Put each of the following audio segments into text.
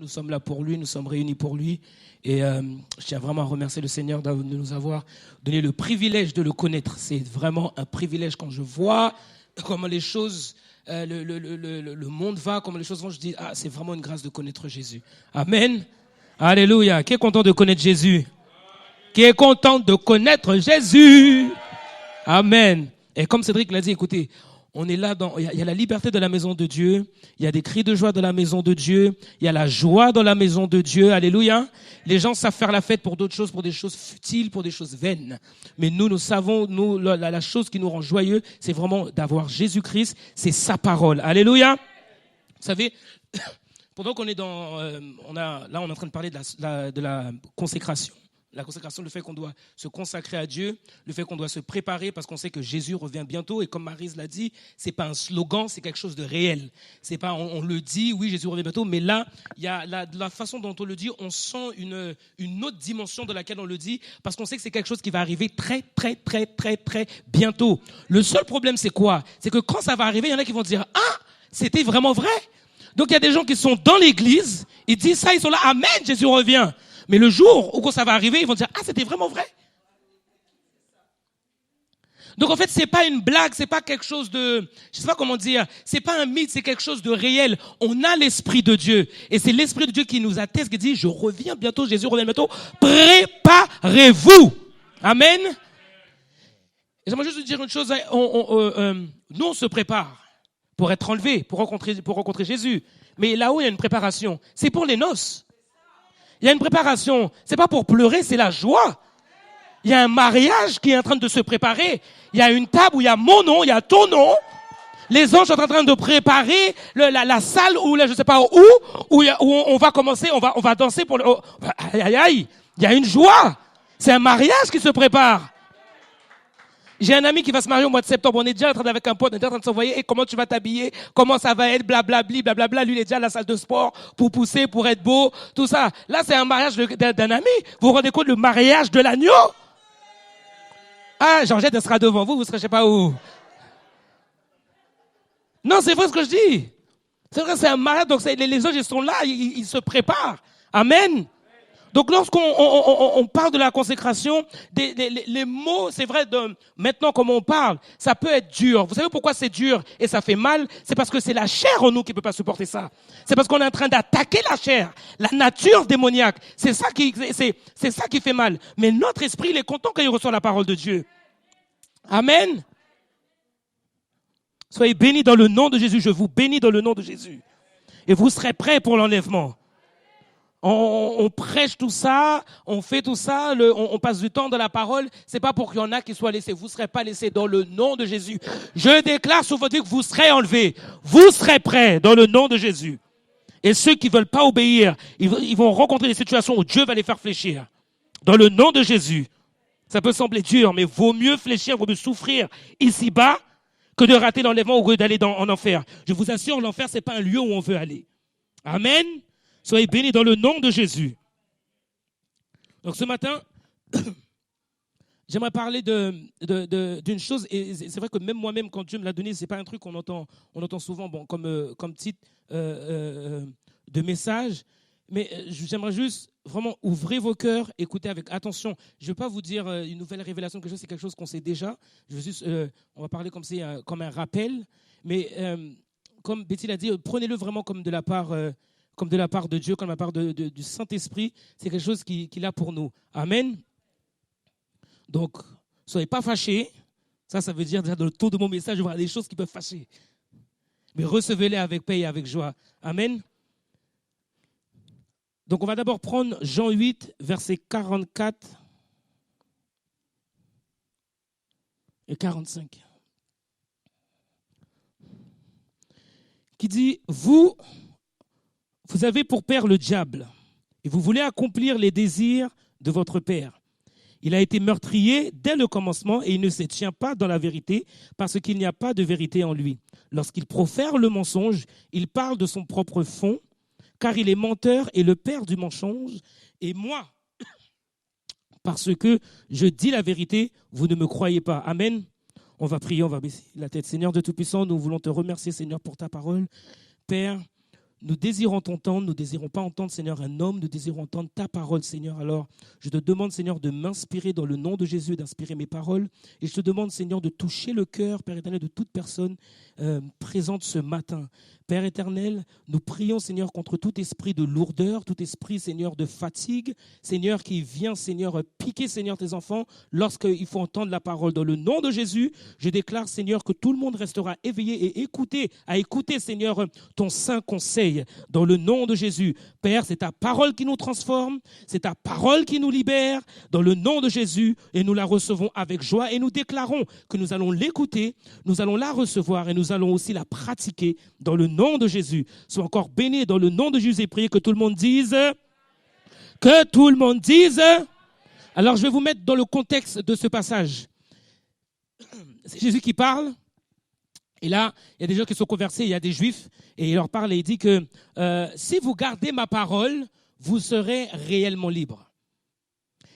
nous sommes là pour lui, nous sommes réunis pour lui. Et je tiens vraiment à remercier le Seigneur de nous avoir donné le privilège de le connaître. C'est vraiment un privilège quand je vois comment les choses, le monde va, comment les choses vont. Je dis, c'est vraiment une grâce de connaître Jésus. Amen. Alléluia. Qui est content de connaître Jésus? Qui est content de connaître Jésus? Amen. Et comme Cédric l'a dit, écoutez, on est là, il y a la liberté de la maison de Dieu, il y a des cris de joie de la maison de Dieu, il y a la joie dans la maison de Dieu, alléluia. Les gens savent faire la fête pour d'autres choses, pour des choses futiles, pour des choses vaines. Mais nous savons, la chose qui nous rend joyeux, c'est vraiment d'avoir Jésus-Christ, c'est sa parole, alléluia. Vous savez, pendant qu'on est on est en train de parler de la consécration. La consécration, le fait qu'on doit se consacrer à Dieu, le fait qu'on doit se préparer parce qu'on sait que Jésus revient bientôt. Et comme Maryse l'a dit, c'est pas un slogan, c'est quelque chose de réel. C'est pas, on le dit, oui, Jésus revient bientôt, mais là, il y a la façon dont on le dit, on sent une autre dimension de laquelle on le dit parce qu'on sait que c'est quelque chose qui va arriver très, très, très, très, très bientôt. Le seul problème, c'est quoi? C'est que quand ça va arriver, il y en a qui vont dire, c'était vraiment vrai. Donc il y a des gens qui sont dans l'église, ils disent ça, ils sont là, amen, Jésus revient. Mais le jour où ça va arriver, ils vont dire, c'était vraiment vrai. Donc en fait, c'est pas une blague, c'est pas quelque chose de, je sais pas comment dire, c'est pas un mythe, c'est quelque chose de réel. On a l'Esprit de Dieu. Et c'est l'Esprit de Dieu qui nous atteste, qui dit, je reviens bientôt, Jésus revient bientôt. Préparez-vous. Amen. Et j'aimerais juste vous dire une chose, nous on se prépare pour être enlevés, pour rencontrer Jésus. Mais là-haut, il y a une préparation. C'est pour les noces. Il y a une préparation. C'est pas pour pleurer, c'est la joie. Il y a un mariage qui est en train de se préparer. Il y a une table où il y a mon nom, il y a ton nom. Les anges sont en train de préparer la salle où, là, je sais pas où on va commencer, on va danser pour aïe, aïe, aïe. Il y a une joie. C'est un mariage qui se prépare. J'ai un ami qui va se marier au mois de septembre. On est déjà en train avec un pote, on est déjà en train de s'envoyer. Et comment tu vas t'habiller? Comment ça va être? Blablabli, blablabla. Lui, il est déjà à la salle de sport pour pousser, pour être beau, tout ça. Là, c'est un mariage d'un ami. Vous vous rendez compte le mariage de l'agneau? Georgette, elle sera devant vous, vous serez je sais pas où. Non, c'est vrai ce que je dis. C'est vrai, c'est un mariage. Donc les anges, ils sont là, ils se préparent. Amen. Donc lorsqu'on parle de la consécration, les mots, c'est vrai, maintenant comme on parle, ça peut être dur. Vous savez pourquoi c'est dur et ça fait mal? C'est parce que c'est la chair en nous qui peut pas supporter ça. C'est parce qu'on est en train d'attaquer la chair, la nature démoniaque. C'est ça qui fait mal. Mais notre esprit, il est content quand il reçoit la parole de Dieu. Amen. Soyez bénis dans le nom de Jésus. Je vous bénis dans le nom de Jésus. Et vous serez prêts pour l'enlèvement. On prêche tout ça, on fait tout ça, on passe du temps dans la parole. C'est pas pour qu'il y en a qui soient laissés. Vous ne serez pas laissés dans le nom de Jésus. Je déclare sur votre vie que vous serez enlevés. Vous serez prêts dans le nom de Jésus. Et ceux qui veulent pas obéir, ils vont rencontrer des situations où Dieu va les faire fléchir. Dans le nom de Jésus. Ça peut sembler dur, mais vaut mieux fléchir, vaut mieux souffrir ici-bas que de rater l'enlèvement ou d'aller en enfer. Je vous assure, l'enfer, c'est pas un lieu où on veut aller. Amen. Soyez bénis dans le nom de Jésus. Donc ce matin, j'aimerais parler d'une chose, et c'est vrai que même moi-même, quand Dieu me l'a donné, c'est pas un truc qu'on entend souvent, comme titre de message, mais j'aimerais juste vraiment ouvrir vos cœurs, écouter avec attention. Je ne vais pas vous dire une nouvelle révélation, quelque chose, c'est quelque chose qu'on sait déjà. Je veux juste, on va parler comme un rappel, mais comme Betty l'a dit, prenez-le vraiment comme de la part de Dieu, comme de la part du Saint-Esprit. C'est quelque chose qu'il a pour nous. Amen. Donc, soyez pas fâchés. Ça veut dire déjà dans le ton de mon message, il y aura des choses qui peuvent fâcher. Mais recevez-les avec paix et avec joie. Amen. Donc, on va d'abord prendre Jean 8, versets 44 et 45. Qui dit, vous avez pour père le diable, et vous voulez accomplir les désirs de votre père. Il a été meurtrier dès le commencement, et il ne se tient pas dans la vérité, parce qu'il n'y a pas de vérité en lui. Lorsqu'il profère le mensonge, il parle de son propre fond, car il est menteur et le père du mensonge. Et moi, parce que je dis la vérité, vous ne me croyez pas. Amen. On va prier, on va baisser la tête. Seigneur de Tout-Puissant, nous voulons te remercier, Seigneur, pour ta parole. Père, nous désirons t'entendre, nous ne désirons pas entendre, Seigneur, un homme, nous désirons entendre ta parole, Seigneur. Alors, je te demande, Seigneur, de m'inspirer dans le nom de Jésus, d'inspirer mes paroles. Et je te demande, Seigneur, de toucher le cœur, Père éternel, de toute personne présente ce matin. Père éternel, nous prions, Seigneur, contre tout esprit de lourdeur, tout esprit, Seigneur, de fatigue, Seigneur, qui vient, Seigneur, piquer, Seigneur, tes enfants lorsqu'il faut entendre la parole. Dans le nom de Jésus, je déclare, Seigneur, que tout le monde restera éveillé et à écouter, Seigneur, ton saint conseil. Dans le nom de Jésus, Père, c'est ta parole qui nous transforme, c'est ta parole qui nous libère, dans le nom de Jésus, et nous la recevons avec joie et nous déclarons que nous allons l'écouter, nous allons la recevoir et nous allons aussi la pratiquer dans le nom de Jésus. Sois encore béni dans le nom de Jésus et priez que tout le monde dise. Que tout le monde dise. Alors je vais vous mettre dans le contexte de ce passage. C'est Jésus qui parle. Et là, il y a des gens qui sont conversés, il y a des juifs, et il leur parle et il dit que si vous gardez ma parole, vous serez réellement libres.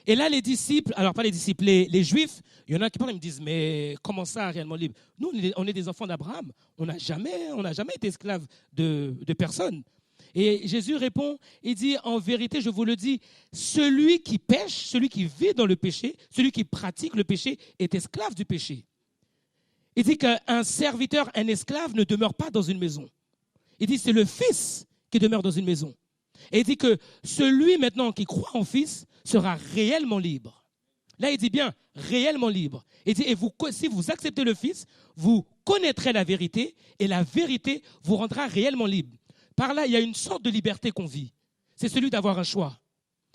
Et là, les disciples, alors pas les disciples, les juifs, il y en a qui parlent, ils me disent, mais comment ça, réellement libre? Nous, on est des enfants d'Abraham, on n'a jamais été esclaves de personne. Et Jésus répond, il dit, en vérité, je vous le dis, celui qui pêche, celui qui vit dans le péché, celui qui pratique le péché est esclave du péché. Il dit qu'un serviteur, un esclave ne demeure pas dans une maison. Il dit c'est le Fils qui demeure dans une maison. Et il dit que celui maintenant qui croit en Fils sera réellement libre. Là, il dit bien réellement libre. Il dit, et si vous acceptez le Fils, vous connaîtrez la vérité et la vérité vous rendra réellement libre. Par là, il y a une sorte de liberté qu'on vit. C'est celui d'avoir un choix.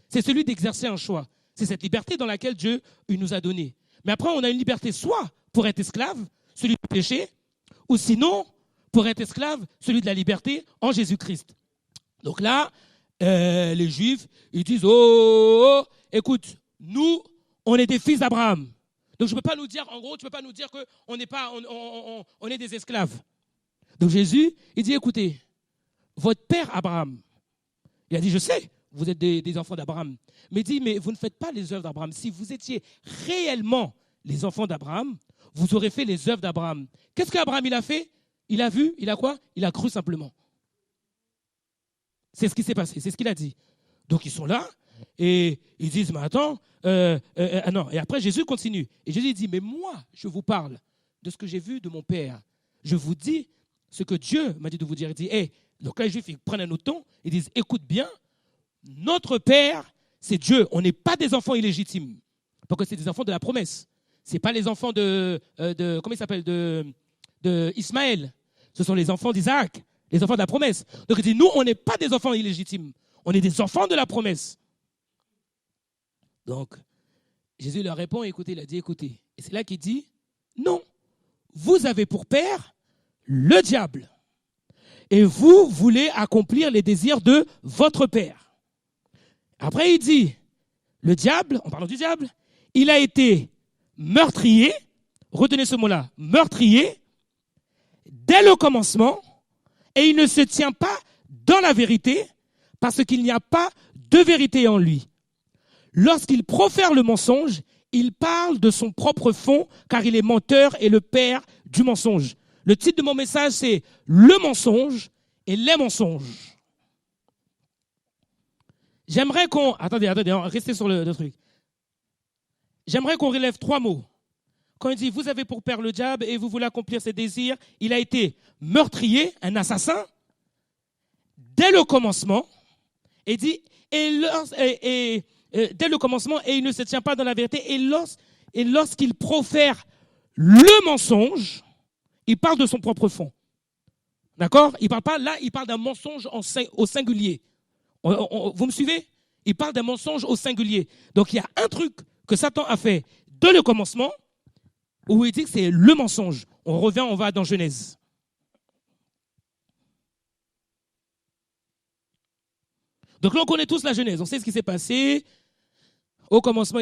C'est celui d'exercer un choix. C'est cette liberté dans laquelle Dieu nous a donné. Mais après, on a une liberté soit pour être esclave, celui du péché, ou sinon, pour être esclave, celui de la liberté en Jésus-Christ. Donc là, les Juifs, ils disent, écoute, nous, on est des fils d'Abraham. Donc je ne peux pas nous dire, en gros, tu ne peux pas nous dire qu'on n'est pas, on est des esclaves. Donc Jésus, il dit, écoutez, votre père Abraham, il a dit, je sais, vous êtes des enfants d'Abraham. Mais il dit, mais vous ne faites pas les œuvres d'Abraham. Si vous étiez réellement les enfants d'Abraham, vous aurez fait les œuvres d'Abraham. Qu'est-ce qu'Abraham il a fait? Il a vu, il a quoi? Il a cru simplement. C'est ce qui s'est passé, c'est ce qu'il a dit. Donc ils sont là et ils disent, mais attends, non. Et après Jésus continue. Et Jésus dit, mais moi, je vous parle de ce que j'ai vu de mon Père. Je vous dis ce que Dieu m'a dit de vous dire. Il dit, donc là les Juifs ils prennent un autre ton, ils disent, écoute bien, notre Père, c'est Dieu. On n'est pas des enfants illégitimes. Parce que c'est des enfants de la promesse. Ce n'est pas les enfants comment il s'appelle, de Ismaël. Ce sont les enfants d'Isaac, les enfants de la promesse. Donc il dit, nous, on n'est pas des enfants illégitimes. On est des enfants de la promesse. Donc, Jésus leur répond, écoutez, il a dit, écoutez. Et c'est là qu'il dit, non, vous avez pour père le diable. Et vous voulez accomplir les désirs de votre père. Après, il dit, le diable, en parlant du diable, il a été meurtrier, retenez ce mot-là, meurtrier, dès le commencement, et il ne se tient pas dans la vérité, parce qu'il n'y a pas de vérité en lui. Lorsqu'il profère le mensonge, il parle de son propre fond, car il est menteur et le père du mensonge. Le titre de mon message, c'est « Le mensonge et les mensonges ». J'aimerais qu'on... Attendez, restez sur le truc. J'aimerais qu'on relève 3 mots. Quand il dit, vous avez pour père le diable et vous voulez accomplir ses désirs, il a été meurtrier, un assassin, dès le commencement, et dit, dès le commencement, et il ne se tient pas dans la vérité, et lorsqu'il profère le mensonge, il parle de son propre fond. D'accord? Il parle pas, là, il parle d'un mensonge au singulier. Vous me suivez? Il parle d'un mensonge au singulier. Donc il y a un truc que Satan a fait dès le commencement, où il dit que c'est le mensonge. On va dans Genèse. Donc là, on connaît tous la Genèse. On sait ce qui s'est passé. Au commencement,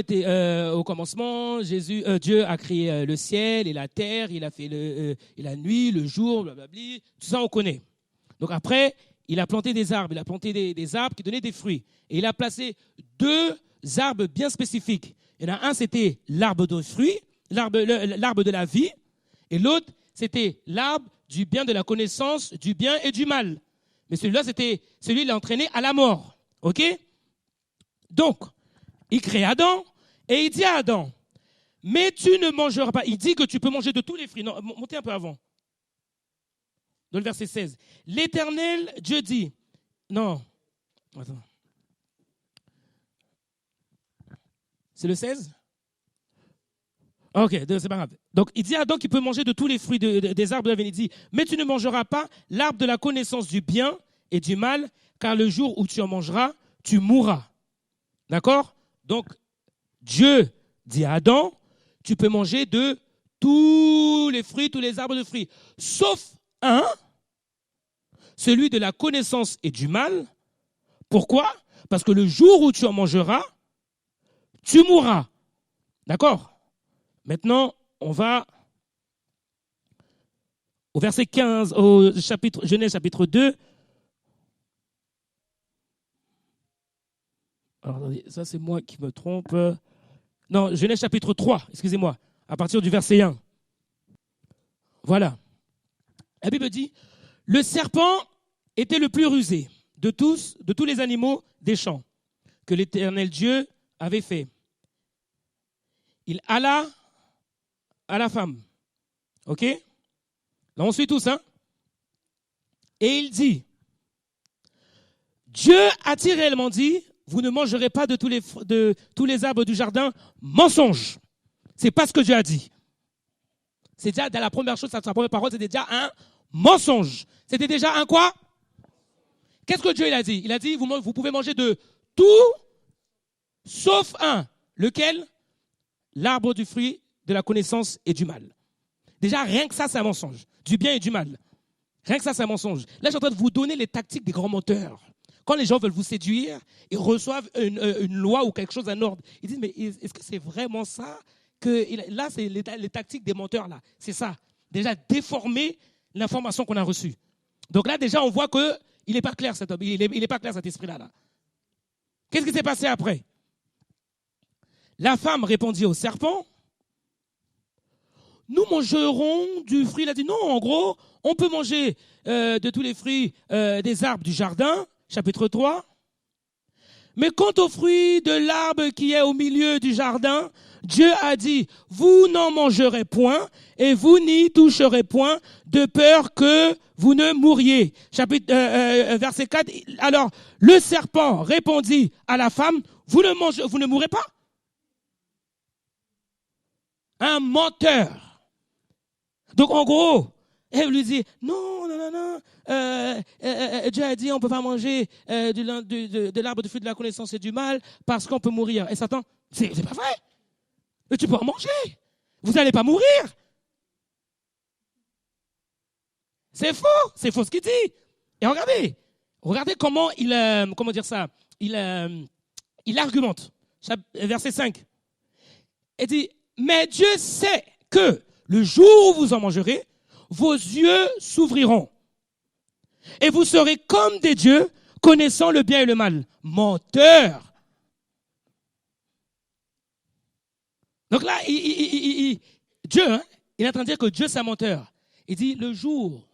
Dieu a créé le ciel et la terre. Il a fait la nuit, le jour, blablabla. Tout ça, on connaît. Donc après, il a planté des arbres. Il a planté des arbres qui donnaient des fruits. Et il a placé 2 arbres bien spécifiques. Il y en a un, c'était l'arbre de fruits, l'arbre de la vie. Et l'autre, c'était l'arbre du bien, de la connaissance du bien et du mal. Mais celui-là, il l'a entraîné à la mort. OK? Donc, il crée Adam et il dit à Adam, mais tu ne mangeras pas. Il dit que tu peux manger de tous les fruits. Non, montez un peu avant. Dans le verset 16. L'Éternel, Dieu dit, non, attends. C'est le 16? Ok, c'est pas grave. Donc, il dit à Adam qu'il peut manger de tous les fruits des arbres de l'avenir. Il dit, mais tu ne mangeras pas l'arbre de la connaissance du bien et du mal, car le jour où tu en mangeras, tu mourras. D'accord? Donc, Dieu dit à Adam, tu peux manger de tous les fruits, tous les arbres de fruits, sauf un, celui de la connaissance et du mal. Pourquoi? Parce que le jour où tu en mangeras, tu mourras. D'accord? Maintenant, on va au verset 15, au chapitre Genèse chapitre 2. Alors, ça c'est moi qui me trompe. Non, Genèse chapitre 3, excusez-moi, à partir du verset 1. Voilà. La Bible dit, le serpent était le plus rusé de tous les animaux des champs que l'Éternel Dieu avait fait. Il alla à la femme. OK? Là, on suit tous, hein? Et il dit, Dieu a-t-il réellement dit, vous ne mangerez pas de tous les arbres du jardin? Mensonge. C'est pas ce que Dieu a dit. C'est déjà, dans la première chose, sa première parole, c'était déjà un mensonge. C'était déjà un quoi? Qu'est-ce que Dieu il a dit? Il a dit, vous pouvez manger de tout, sauf un. Lequel? L'arbre du fruit de la connaissance et du mal. Déjà, rien que ça, c'est un mensonge. Du bien et du mal. Rien que ça, c'est un mensonge. Là, je suis en train de vous donner les tactiques des grands menteurs. Quand les gens veulent vous séduire, ils reçoivent une loi ou quelque chose, un ordre. Ils disent, mais est-ce que c'est vraiment ça que... Là, c'est les tactiques des menteurs, là. C'est ça. Déjà, déformer l'information qu'on a reçue. Donc là, déjà, on voit qu'il n'est pas clair, cet homme. Il n'est pas clair, cet esprit-là. Là. Qu'est-ce qui s'est passé après? La femme répondit au serpent, nous mangerons du fruit. Il a dit, non, en gros, on peut manger de tous les fruits des arbres du jardin, chapitre 3. Mais quant aux fruits de l'arbre qui est au milieu du jardin, Dieu a dit, vous n'en mangerez point et vous n'y toucherez point de peur que vous ne mouriez. Verset 4, alors le serpent répondit à la femme, vous ne mourrez pas? Un menteur. Donc en gros, elle lui dit, non, Dieu a dit on ne peut pas manger de l'arbre du fruit de la connaissance et du mal parce qu'on peut mourir. Et Satan, c'est pas vrai. Mais tu peux en manger. Vous n'allez pas mourir. C'est faux ce qu'il dit. Et regardez comment comment dire ça, il argumente. Verset 5. Il dit, mais Dieu sait que le jour où vous en mangerez, vos yeux s'ouvriront. Et vous serez comme des dieux, connaissant le bien et le mal. Menteur. Donc là, Dieu, hein, il est en train de dire que Dieu, c'est un menteur. Il dit, le jour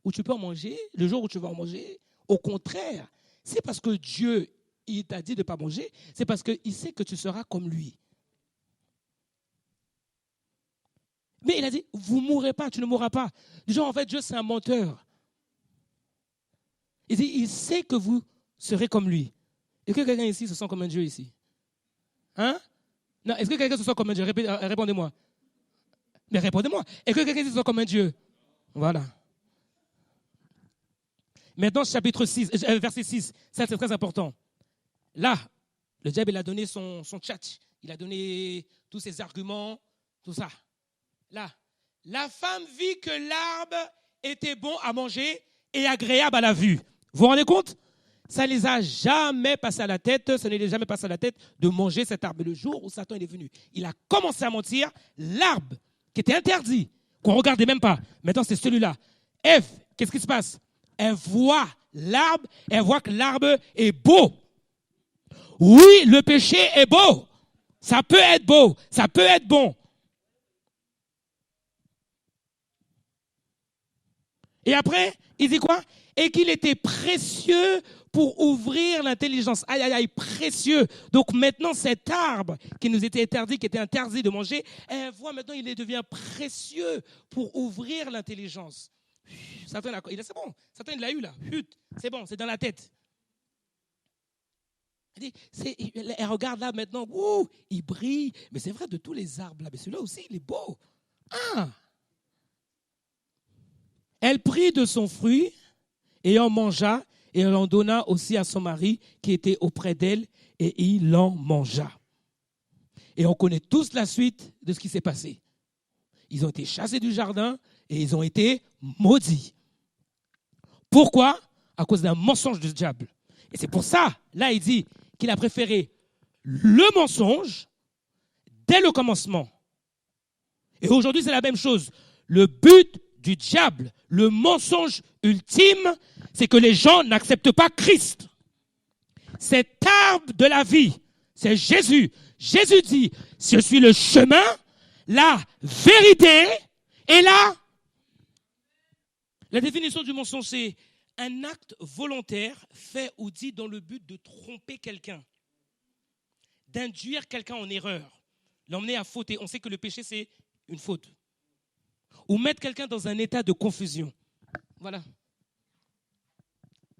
où tu peux en manger, le jour où tu vas en manger, au contraire, c'est parce que Dieu, il t'a dit de ne pas manger, c'est parce qu'il sait que tu seras comme lui. Mais il a dit, vous ne mourrez pas, tu ne mourras pas. Genre, en fait, Dieu, c'est un menteur. Il dit, il sait que vous serez comme lui. Est-ce que quelqu'un ici se sent comme un Dieu ici? Hein? Non, est-ce que quelqu'un se sent comme un Dieu? Répondez-moi. Mais répondez-moi. Est-ce que quelqu'un se sent comme un Dieu? Voilà. Maintenant, chapitre 6, verset 6, ça c'est très important. Là, le diable, il a donné son tchatch. Il a donné tous ses arguments, tout ça. Là, la femme vit que l'arbre était bon à manger et agréable à la vue. Vous vous rendez compte? Ça ne les a jamais passé à la tête, ça ne les a jamais passé à la tête de manger cet arbre. Et le jour où Satan est venu, il a commencé à mentir. L'arbre qui était interdit, qu'on ne regardait même pas, maintenant c'est celui-là. Ève, qu'est-ce qui se passe? Elle voit l'arbre, elle voit que l'arbre est beau. Oui, le péché est beau. Ça peut être beau, ça peut être bon. Et après, il dit quoi? et qu'il était précieux pour ouvrir l'intelligence. Aïe, aïe, aïe, précieux. Donc maintenant, cet arbre qui nous était interdit, qui était interdit de manger, elle voit maintenant, il devient précieux pour ouvrir l'intelligence. Satan, c'est bon, Satan, il l'a eu là. C'est bon, c'est dans la tête. Elle regarde là maintenant, il brille. Mais c'est vrai de tous les arbres là, mais celui-là aussi, il est beau. Ah! Elle prit de son fruit et en mangea, et elle en donna aussi à son mari qui était auprès d'elle, et il en mangea. Et on connaît tous la suite de ce qui s'est passé. Ils ont été chassés du jardin et ils ont été maudits. Pourquoi? À cause d'un mensonge du diable. Et c'est pour ça, là, il dit qu'il a préféré le mensonge dès le commencement. Et aujourd'hui, c'est la même chose. Le but du diable, le mensonge ultime, c'est que les gens n'acceptent pas Christ. Cet arbre de la vie, c'est Jésus. Jésus dit, je suis le chemin, la vérité et la définition du mensonge, c'est un acte volontaire fait ou dit dans le but de tromper quelqu'un, d'induire quelqu'un en erreur, l'emmener à fauter. On sait que le péché, c'est une faute. Ou mettre quelqu'un dans un état de confusion. Voilà.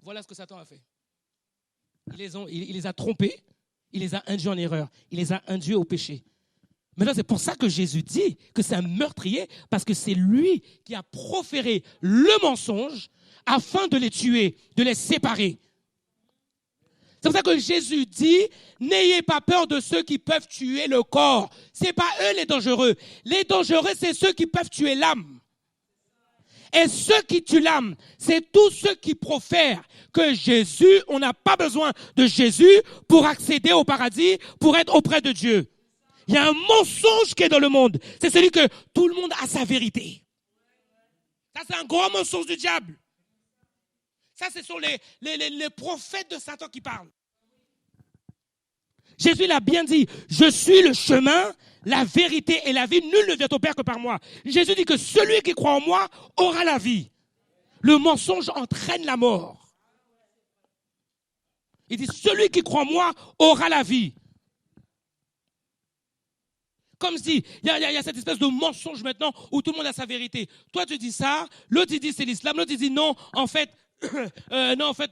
Voilà ce que Satan a fait. Il les a trompés, il les a induits en erreur, il les a induits au péché. Maintenant, c'est pour ça que Jésus dit que c'est un meurtrier, parce que c'est lui qui a proféré le mensonge afin de les tuer, de les séparer. C'est pour ça que Jésus dit, n'ayez pas peur de ceux qui peuvent tuer le corps. Ce n'est pas eux les dangereux. Les dangereux, c'est ceux qui peuvent tuer l'âme. Et ceux qui tuent l'âme, c'est tous ceux qui profèrent que Jésus, on n'a pas besoin de Jésus pour accéder au paradis, pour être auprès de Dieu. Il y a un mensonge qui est dans le monde. C'est celui que tout le monde a sa vérité. Ça, c'est un grand mensonge du diable. Ça, ce sont les prophètes de Satan qui parlent. Jésus l'a bien dit, je suis le chemin, la vérité et la vie. Nul ne vient au Père que par moi. Jésus dit que celui qui croit en moi aura la vie. Le mensonge entraîne la mort. Il dit, celui qui croit en moi aura la vie. Comme si, il y a cette espèce de mensonge maintenant où tout le monde a sa vérité. Toi, tu dis ça, l'autre, il dit c'est l'islam, l'autre, il dit non, en fait,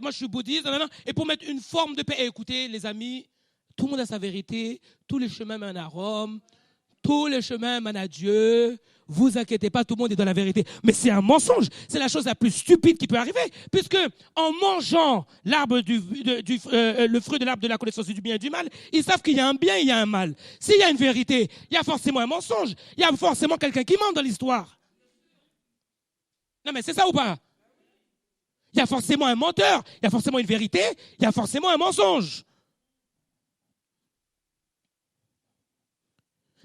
moi, je suis bouddhiste. Et pour mettre une forme de paix, écoutez, les amis, tout le monde a sa vérité, tous les chemins mènent à Rome, tous les chemins mènent à Dieu. Vous inquiétez pas, tout le monde est dans la vérité. Mais c'est un mensonge. C'est la chose la plus stupide qui peut arriver. Puisque en mangeant l'arbre le fruit de l'arbre de la connaissance du bien et du mal, ils savent qu'il y a un bien et il y a un mal. S'il y a une vérité, il y a forcément un mensonge. Il y a forcément quelqu'un qui ment dans l'histoire. Non mais c'est ça ou pas? Il y a forcément un menteur. Il y a forcément une vérité. Il y a forcément un mensonge.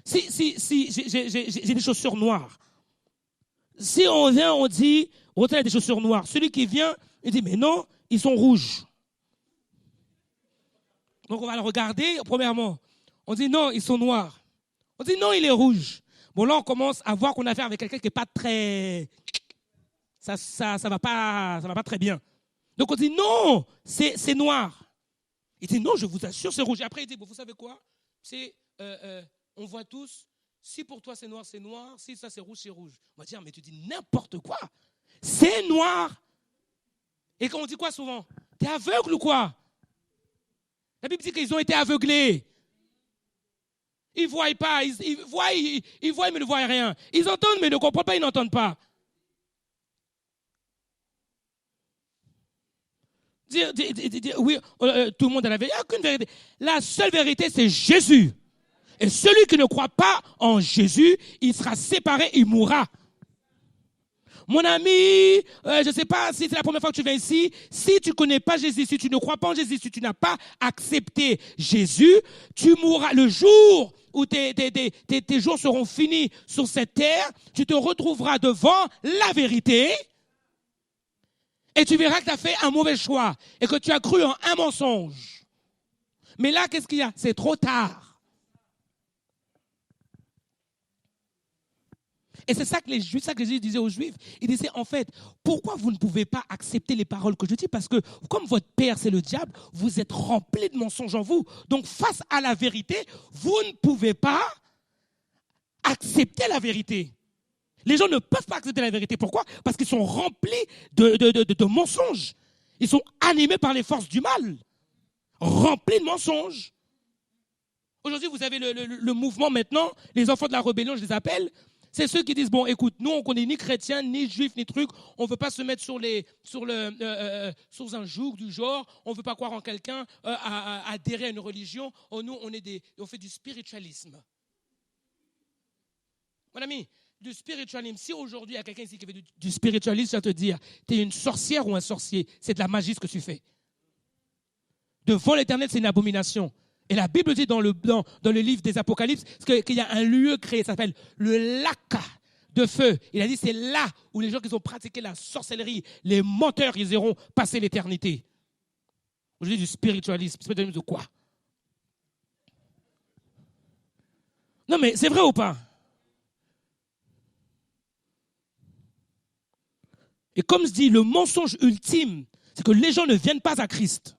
Si j'ai des chaussures noires. Si on vient, on dit, on a des chaussures noires. Celui qui vient, il dit, mais non, ils sont rouges. Donc on va le regarder, premièrement. On dit, non, ils sont noirs. On dit, non, il est rouge. Bon, là, on commence à voir qu'on a affaire avec quelqu'un qui n'est pas très... Ça va pas très bien. Donc on dit, non, c'est noir. Il dit, non, je vous assure, c'est rouge. Et après, il dit, bon, vous savez quoi? C'est... on voit tous, si pour toi c'est noir, si ça c'est rouge. On va dire, mais tu dis n'importe quoi. C'est noir. Et quand on dit quoi souvent? T'es aveugle ou quoi? La Bible dit qu'ils ont été aveuglés. Ils ne voient pas, ils voient mais ne voient rien. Ils entendent mais ne comprennent pas, ils n'entendent pas. Oui, tout le monde a la vérité. Il n'y a aucune vérité. La seule vérité, c'est Jésus. Et celui qui ne croit pas en Jésus, il sera séparé, il mourra. Mon ami, je ne sais pas si c'est la première fois que tu viens ici, si tu ne connais pas Jésus, si tu ne crois pas en Jésus, si tu n'as pas accepté Jésus, tu mourras. Le jour où tes jours seront finis sur cette terre, tu te retrouveras devant la vérité et tu verras que tu as fait un mauvais choix et que tu as cru en un mensonge. Mais là, qu'est-ce qu'il y a? C'est trop tard. Et c'est ça que Jésus disait aux Juifs. Il disait, en fait, pourquoi vous ne pouvez pas accepter les paroles que je dis? Parce que comme votre père, c'est le diable, vous êtes remplis de mensonges en vous. Donc, face à la vérité, vous ne pouvez pas accepter la vérité. Les gens ne peuvent pas accepter la vérité. Pourquoi? Parce qu'ils sont remplis de mensonges. Ils sont animés par les forces du mal. Remplis de mensonges. Aujourd'hui, vous avez le mouvement maintenant, les enfants de la rébellion, je les appelle. C'est ceux qui disent, bon, écoute, nous, on connaît ni chrétiens, ni juifs, ni trucs. On ne veut pas se mettre sur un joug du genre. On ne veut pas croire en quelqu'un, adhérer à une religion. Oh, nous, on fait du spiritualisme. Mon ami, du spiritualisme. Si aujourd'hui, il y a quelqu'un ici qui fait du spiritualisme, ça te dire, tu es une sorcière ou un sorcier. C'est de la magie ce que tu fais. Devant l'Éternel, c'est une abomination. Et la Bible dit dans le livre des Apocalypses qu'il y a un lieu créé, ça s'appelle le lac de feu. Il a dit c'est là où les gens qui ont pratiqué la sorcellerie, les menteurs, ils iront passer l'éternité. Aujourd'hui, du spiritualisme. Spiritualisme de quoi? Non mais c'est vrai ou pas? Et comme je dis, le mensonge ultime, c'est que les gens ne viennent pas à Christ.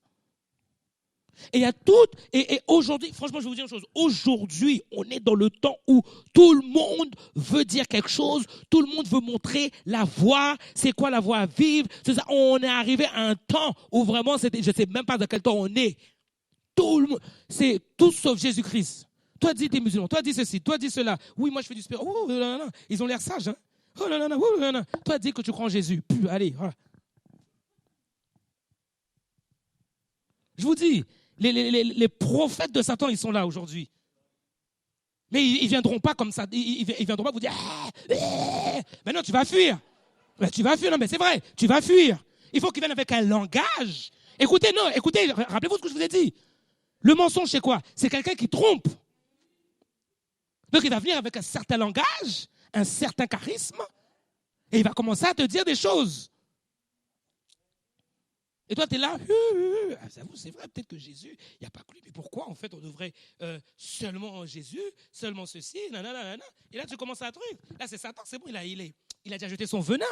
Et il y a tout, et aujourd'hui, franchement, je vais vous dire une chose. Aujourd'hui, on est dans le temps où tout le monde veut dire quelque chose, tout le monde veut montrer la voie, c'est quoi la voie à vivre. C'est ça. On est arrivé à un temps où vraiment, je ne sais même pas dans quel temps on est. Tout le monde, c'est tout sauf Jésus-Christ. Toi, dis t'es musulman, toi, dis ceci, toi, dis cela. Oui, moi, je fais du sport. Oh, non, non. Ils ont l'air sages, hein. Oh, non, non, non, oh, non, non. Toi, dis que tu crois en Jésus. Puis, allez, voilà. Je vous dis, les prophètes de Satan, ils sont là aujourd'hui. Mais ils ne viendront pas comme ça. Ils ne viendront pas vous dire mais non, tu vas fuir. Mais tu vas fuir, non, mais c'est vrai, tu vas fuir. Il faut qu'ils viennent avec un langage. Écoutez, rappelez-vous ce que je vous ai dit. Le mensonge, c'est quoi? C'est quelqu'un qui trompe. Donc, il va venir avec un certain langage, un certain charisme, et il va commencer à te dire des choses. Et toi, tu es là, c'est vrai, peut-être que Jésus, il n'y a pas que lui, mais pourquoi, en fait, on devrait seulement Jésus, seulement ceci, nanana. Et là, tu commences à un truc. Là, c'est Satan, c'est bon, il a déjà jeté son venin.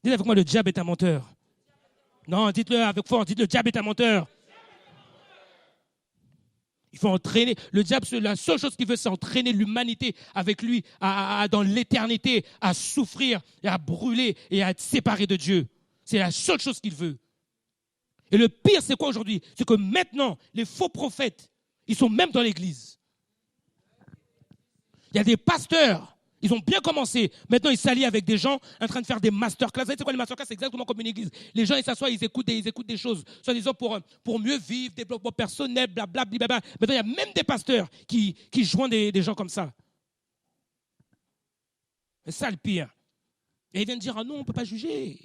Dites avec moi, le diable est un menteur. Non, dites-le avec force, dites le diable est un menteur. Il faut entraîner. Le diable, la seule chose qu'il veut, c'est entraîner l'humanité avec lui dans l'éternité, à souffrir, et à brûler et à être séparé de Dieu. C'est la seule chose qu'il veut. Et le pire, c'est quoi aujourd'hui? C'est que maintenant, les faux prophètes, ils sont même dans l'église. Il y a des pasteurs, ils ont bien commencé. Maintenant, ils s'allient avec des gens en train de faire des masterclass. Vous savez, c'est quoi les masterclass? C'est exactement comme une église. Les gens, ils s'assoient, ils écoutent des choses, soi-disant pour mieux vivre, développement personnel, blablabla. Maintenant, il y a même des pasteurs qui joignent des gens comme ça. C'est ça le pire. Et ils viennent dire, ah non, on ne peut pas juger.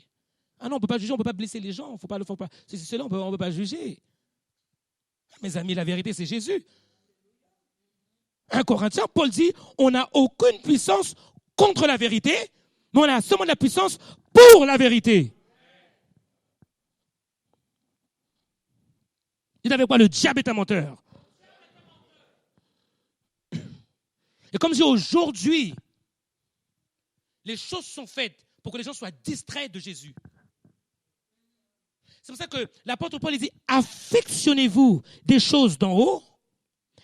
Ah non, on ne peut pas juger, on ne peut pas blesser les gens. Faut pas. C'est cela, on ne peut pas juger. Mes amis, la vérité, c'est Jésus. 1 Corinthiens, Paul dit, on n'a aucune puissance contre la vérité, mais on a seulement de la puissance pour la vérité. Dites avec moi, le diable est un menteur. Et comme je dis aujourd'hui, les choses sont faites pour que les gens soient distraits de Jésus. C'est pour ça que l'apôtre Paul dit, affectionnez-vous des choses d'en haut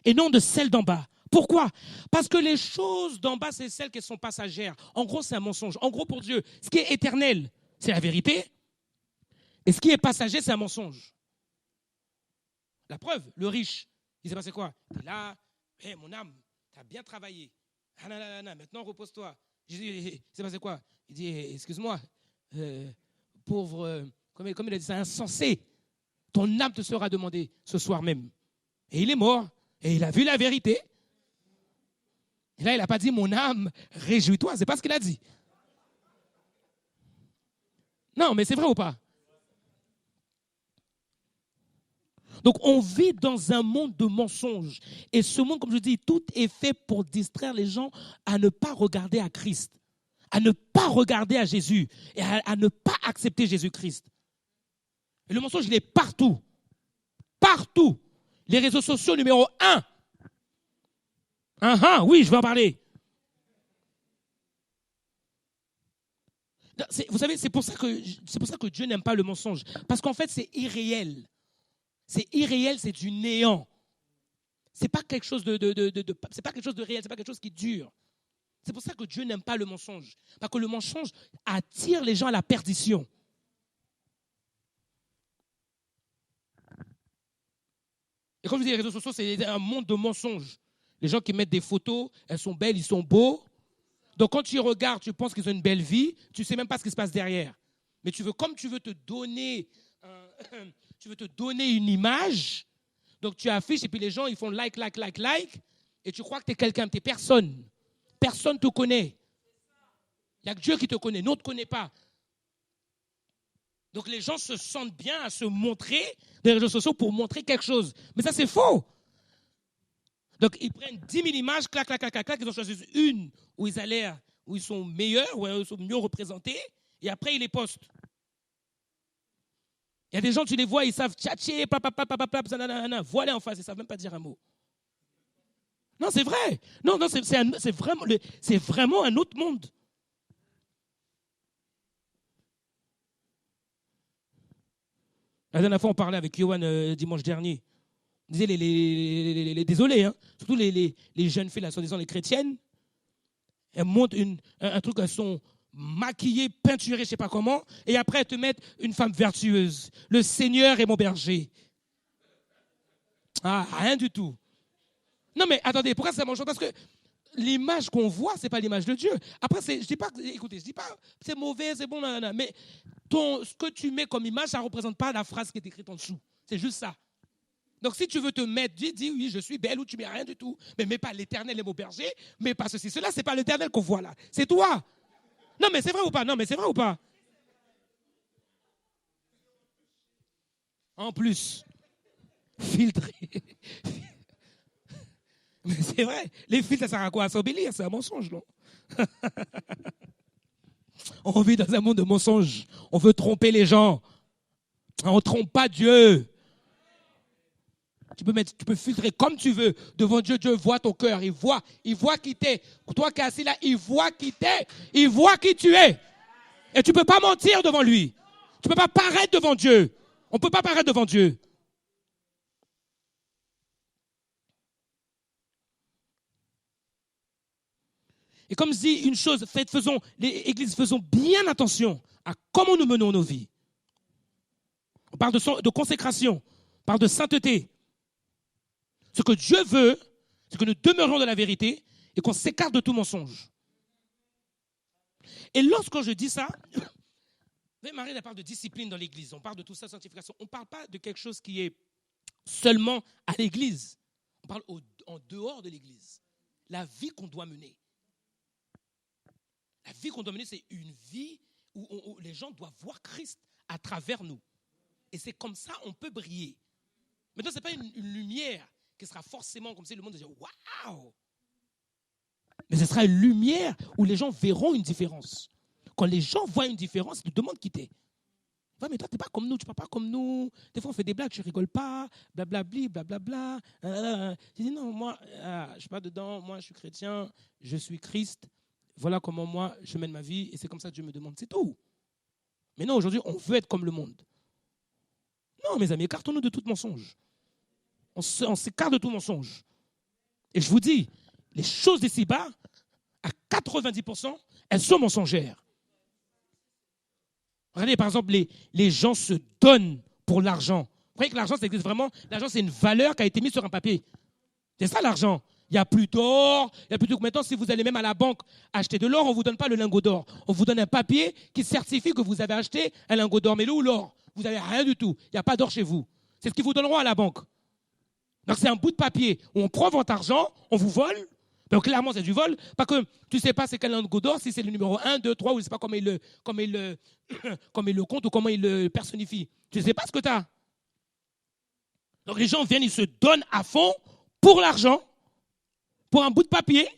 et non de celles d'en bas. Pourquoi? Parce que les choses d'en bas, c'est celles qui sont passagères. En gros, c'est un mensonge. En gros, pour Dieu, ce qui est éternel, c'est la vérité. Et ce qui est passager, c'est un mensonge. La preuve, le riche, il s'est passé quoi? Il est là, hey, mon âme, tu as bien travaillé. Ah, maintenant, repose-toi. Il s'est passé quoi? Il dit, excuse-moi, pauvre, comme il a dit, c'est insensé. Ton âme te sera demandée ce soir même. Et il est mort. Et il a vu la vérité. Et là, il n'a pas dit, mon âme, réjouis-toi. C'est pas ce qu'il a dit. Non, mais c'est vrai ou pas? Donc, on vit dans un monde de mensonges. Et ce monde, comme je dis, tout est fait pour distraire les gens à ne pas regarder à Christ, à ne pas regarder à Jésus et à ne pas accepter Jésus-Christ. Et le mensonge, il est partout. Partout. Les réseaux sociaux, numéro 1. Oui, je vais en parler. Vous savez, c'est pour ça que Dieu n'aime pas le mensonge. Parce qu'en fait, c'est irréel. C'est irréel, c'est du néant. C'est pas quelque chose c'est pas quelque chose de réel, c'est pas quelque chose qui dure. C'est pour ça que Dieu n'aime pas le mensonge. Parce que le mensonge attire les gens à la perdition. Et comme je dis, les réseaux sociaux, c'est un monde de mensonges. Les gens qui mettent des photos, elles sont belles, ils sont beaux. Donc quand tu regardes, tu penses qu'ils ont une belle vie, tu ne sais même pas ce qui se passe derrière. Mais comme tu veux te donner une image, donc tu affiches et puis les gens ils font like, et tu crois que tu es quelqu'un, tu es personne. Personne ne te connaît. Il n'y a que Dieu qui te connaît, nous on ne te connaît pas. Donc les gens se sentent bien à se montrer des réseaux sociaux pour montrer quelque chose. Mais ça c'est faux. Donc ils prennent 10 000 images, clac, ils en choisissent une où ils sont meilleurs, où ils sont mieux représentés, et après ils les postent. Il y a des gens, tu les vois, ils savent tchatcher, voilà en face, ils ne savent même pas dire un mot. Non, c'est vrai. Non, c'est vraiment un autre monde. La dernière fois, on parlait avec Yohan dimanche dernier. On disait les désolés, hein, surtout les jeunes filles, là, soi-disant les chrétiennes, elles montent un truc, elles sont maquillées, peinturées, je ne sais pas comment, et après elles te mettent une femme vertueuse. Le Seigneur est mon berger. Ah, rien du tout. Non mais attendez, pourquoi c'est mon choix? Parce que l'image qu'on voit, ce n'est pas l'image de Dieu. Après, je dis pas, écoutez, je dis pas c'est mauvais, c'est bon, nanana, mais ce que tu mets comme image, ça ne représente pas la phrase qui est écrite en dessous. C'est juste ça. Donc si tu veux te mettre, dis oui, je suis belle ou tu mets rien du tout. Mais mets pas l'Éternel est mon berger, mais pas ceci. Cela, c'est pas l'Éternel qu'on voit là. C'est toi. Non, mais c'est vrai ou pas? Non, mais c'est vrai ou pas? En plus, filtré. Mais c'est vrai. Les filtres, ça sert à quoi? À s'embellir, c'est un mensonge, non? On vit dans un monde de mensonges. On veut tromper les gens. On ne trompe pas Dieu. Tu peux filtrer comme tu veux. Devant Dieu, Dieu voit ton cœur. Il voit qui t'es. Toi qui es assis là, il voit qui t'es. Il voit qui tu es. Et tu ne peux pas mentir devant lui. Tu ne peux pas paraître devant Dieu. On ne peut pas paraître devant Dieu. Et comme je dis une chose, les églises, faisons bien attention à comment nous menons nos vies. On parle de consécration, on parle de sainteté. Ce que Dieu veut, c'est que nous demeurions dans la vérité et qu'on s'écarte de tout mensonge. Et lorsque je dis ça, Marie parle de discipline dans l'église, on parle de tout ça, sanctification. On ne parle pas de quelque chose qui est seulement à l'église. On parle en dehors de l'église. La vie qu'on doit mener. La vie qu'on doit mener, c'est une vie où les gens doivent voir Christ à travers nous. Et c'est comme ça on peut briller. Maintenant, ce n'est pas une lumière qui sera forcément comme si le monde disait « Waouh !» Mais ce sera une lumière où les gens verront une différence. Quand les gens voient une différence, ils te demandent qui t'es. Ouais, mais toi, tu n'es pas comme nous, tu ne parles pas comme nous. Des fois, on fait des blagues, tu ne rigoles pas, blablabli, blablabla. Je dis non, moi, je ne suis pas dedans, moi, je suis chrétien, je suis Christ. Voilà comment moi, je mène ma vie et c'est comme ça que Dieu me demande. C'est tout. Mais non, aujourd'hui, on veut être comme le monde. Non, mes amis, écartons-nous de tout mensonge. On s'écarte de tout mensonge. Et je vous dis, les choses d'ici-bas, à 90%, elles sont mensongères. Regardez, par exemple, les gens se donnent pour l'argent. Vous croyez que l'argent, ça existe vraiment? L'argent, c'est une valeur qui a été mise sur un papier. C'est ça, l'argent. Il n'y a plus d'or, il n'y a plus de... Maintenant, si vous allez même à la banque acheter de l'or, on ne vous donne pas le lingot d'or. On vous donne un papier qui certifie que vous avez acheté un lingot d'or. Mais où l'or? Vous n'avez rien du tout. Il n'y a pas d'or chez vous. C'est ce qu'ils vous donneront à la banque. Donc, c'est un bout de papier où on prend votre argent, on vous vole. Donc, clairement, c'est du vol. Parce que tu ne sais pas c'est quel lingot d'or, si c'est le numéro 1, 2, 3, ou je ne sais pas comment il le compte ou comment il le personnifie. Tu ne sais pas ce que tu as. Donc, les gens viennent, ils se donnent à fond pour l'argent, pour un bout de papier.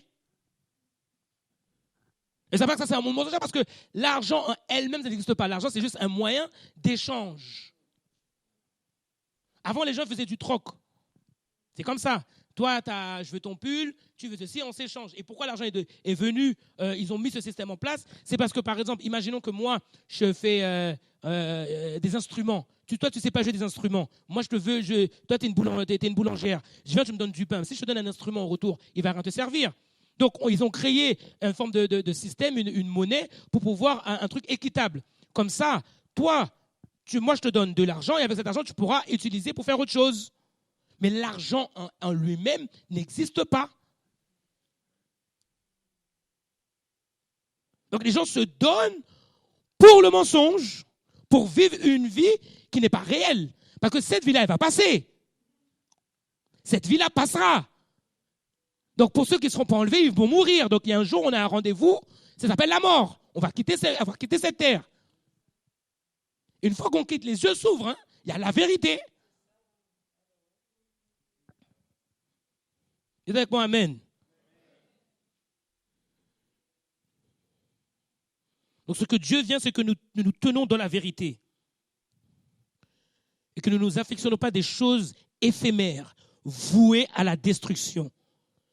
Et ça, c'est un monde mensongère parce que l'argent en elle-même, ça n'existe pas. L'argent, c'est juste un moyen d'échange. Avant, les gens faisaient du troc. C'est comme ça. Toi, je veux ton pull, tu veux ceci, on s'échange. Et pourquoi l'argent est venu, ils ont mis ce système en place? C'est parce que, par exemple, imaginons que moi, je fais des instruments. Toi, tu ne sais pas jouer des instruments. Moi, je te veux, toi, tu es une boulangère. Je viens, tu me donnes du pain. Si je te donne un instrument en retour, il ne va rien te servir. Donc, ils ont créé une forme de système, une monnaie, pour pouvoir un truc équitable. Comme ça, toi, moi, je te donne de l'argent, et avec cet argent, tu pourras utiliser pour faire autre chose. Mais l'argent en lui-même n'existe pas. Donc les gens se donnent pour le mensonge, pour vivre une vie qui n'est pas réelle. Parce que cette vie-là, elle va passer. Cette vie-là passera. Donc pour ceux qui ne seront pas enlevés, ils vont mourir. Donc il y a un jour, on a un rendez-vous, ça s'appelle la mort. On va quitter cette terre. Une fois qu'on quitte, les yeux s'ouvrent, hein, il y a la vérité. Dites avec moi, amen. Donc ce que Dieu vient, c'est que nous tenons dans la vérité. Et que nous ne nous affectionnons pas des choses éphémères, vouées à la destruction.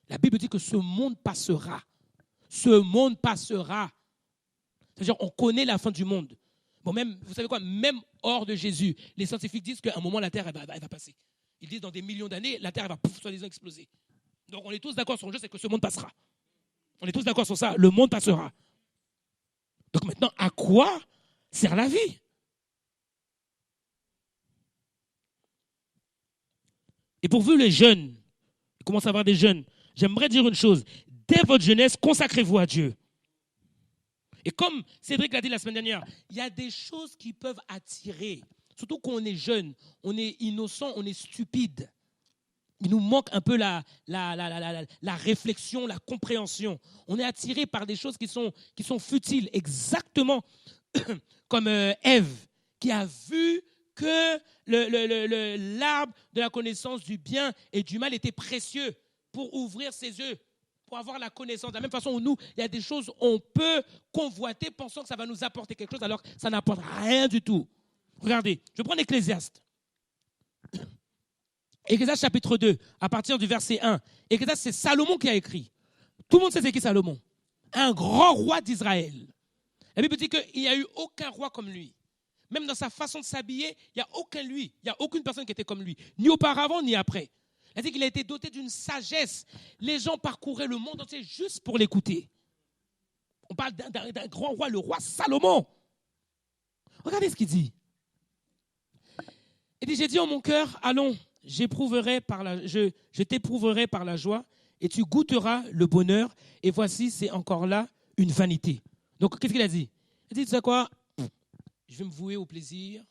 La Bible dit que ce monde passera. Ce monde passera. C'est-à-dire, on connaît la fin du monde. Bon, même, vous savez quoi, même hors de Jésus, les scientifiques disent qu'à un moment, la Terre, elle va passer. Ils disent dans des millions d'années, la Terre, elle va soi-disant exploser. Donc, on est tous d'accord sur un jeu, c'est que ce monde passera. On est tous d'accord sur ça, le monde passera. Donc maintenant, à quoi sert la vie? Et pour vous, les jeunes, il commence à avoir des jeunes, j'aimerais dire une chose. Dès votre jeunesse, consacrez-vous à Dieu. Et comme Cédric l'a dit la semaine dernière, il y a des choses qui peuvent attirer. Surtout quand on est jeune, on est innocent, on est stupide. Il nous manque un peu la réflexion, la compréhension. On est attiré par des choses qui sont futiles, exactement comme Ève, qui a vu que l'arbre de la connaissance du bien et du mal était précieux pour ouvrir ses yeux, pour avoir la connaissance. De la même façon où nous, il y a des choses on peut convoiter pensant que ça va nous apporter quelque chose alors que ça n'apporte rien du tout. Regardez, je prends l'Ecclésiaste. Ecclésiaste chapitre 2, à partir du verset 1. Ecclésiaste, c'est Salomon qui a écrit. Tout le monde sait c'est qui Salomon. Un grand roi d'Israël. La Bible dit qu'il n'y a eu aucun roi comme lui. Même dans sa façon de s'habiller, il n'y a aucun lui. Il n'y a aucune personne qui était comme lui. Ni auparavant, ni après. Elle dit qu'il a été doté d'une sagesse. Les gens parcouraient le monde entier juste pour l'écouter. On parle d'un grand roi, le roi Salomon. Regardez ce qu'il dit. Il dit, j'ai dit en mon cœur, allons, je t'éprouverai par la joie et tu goûteras le bonheur. Et voici, c'est encore là une vanité. Donc, qu'est-ce qu'il a dit? Il dit, tu sais quoi? Je vais me vouer au plaisir,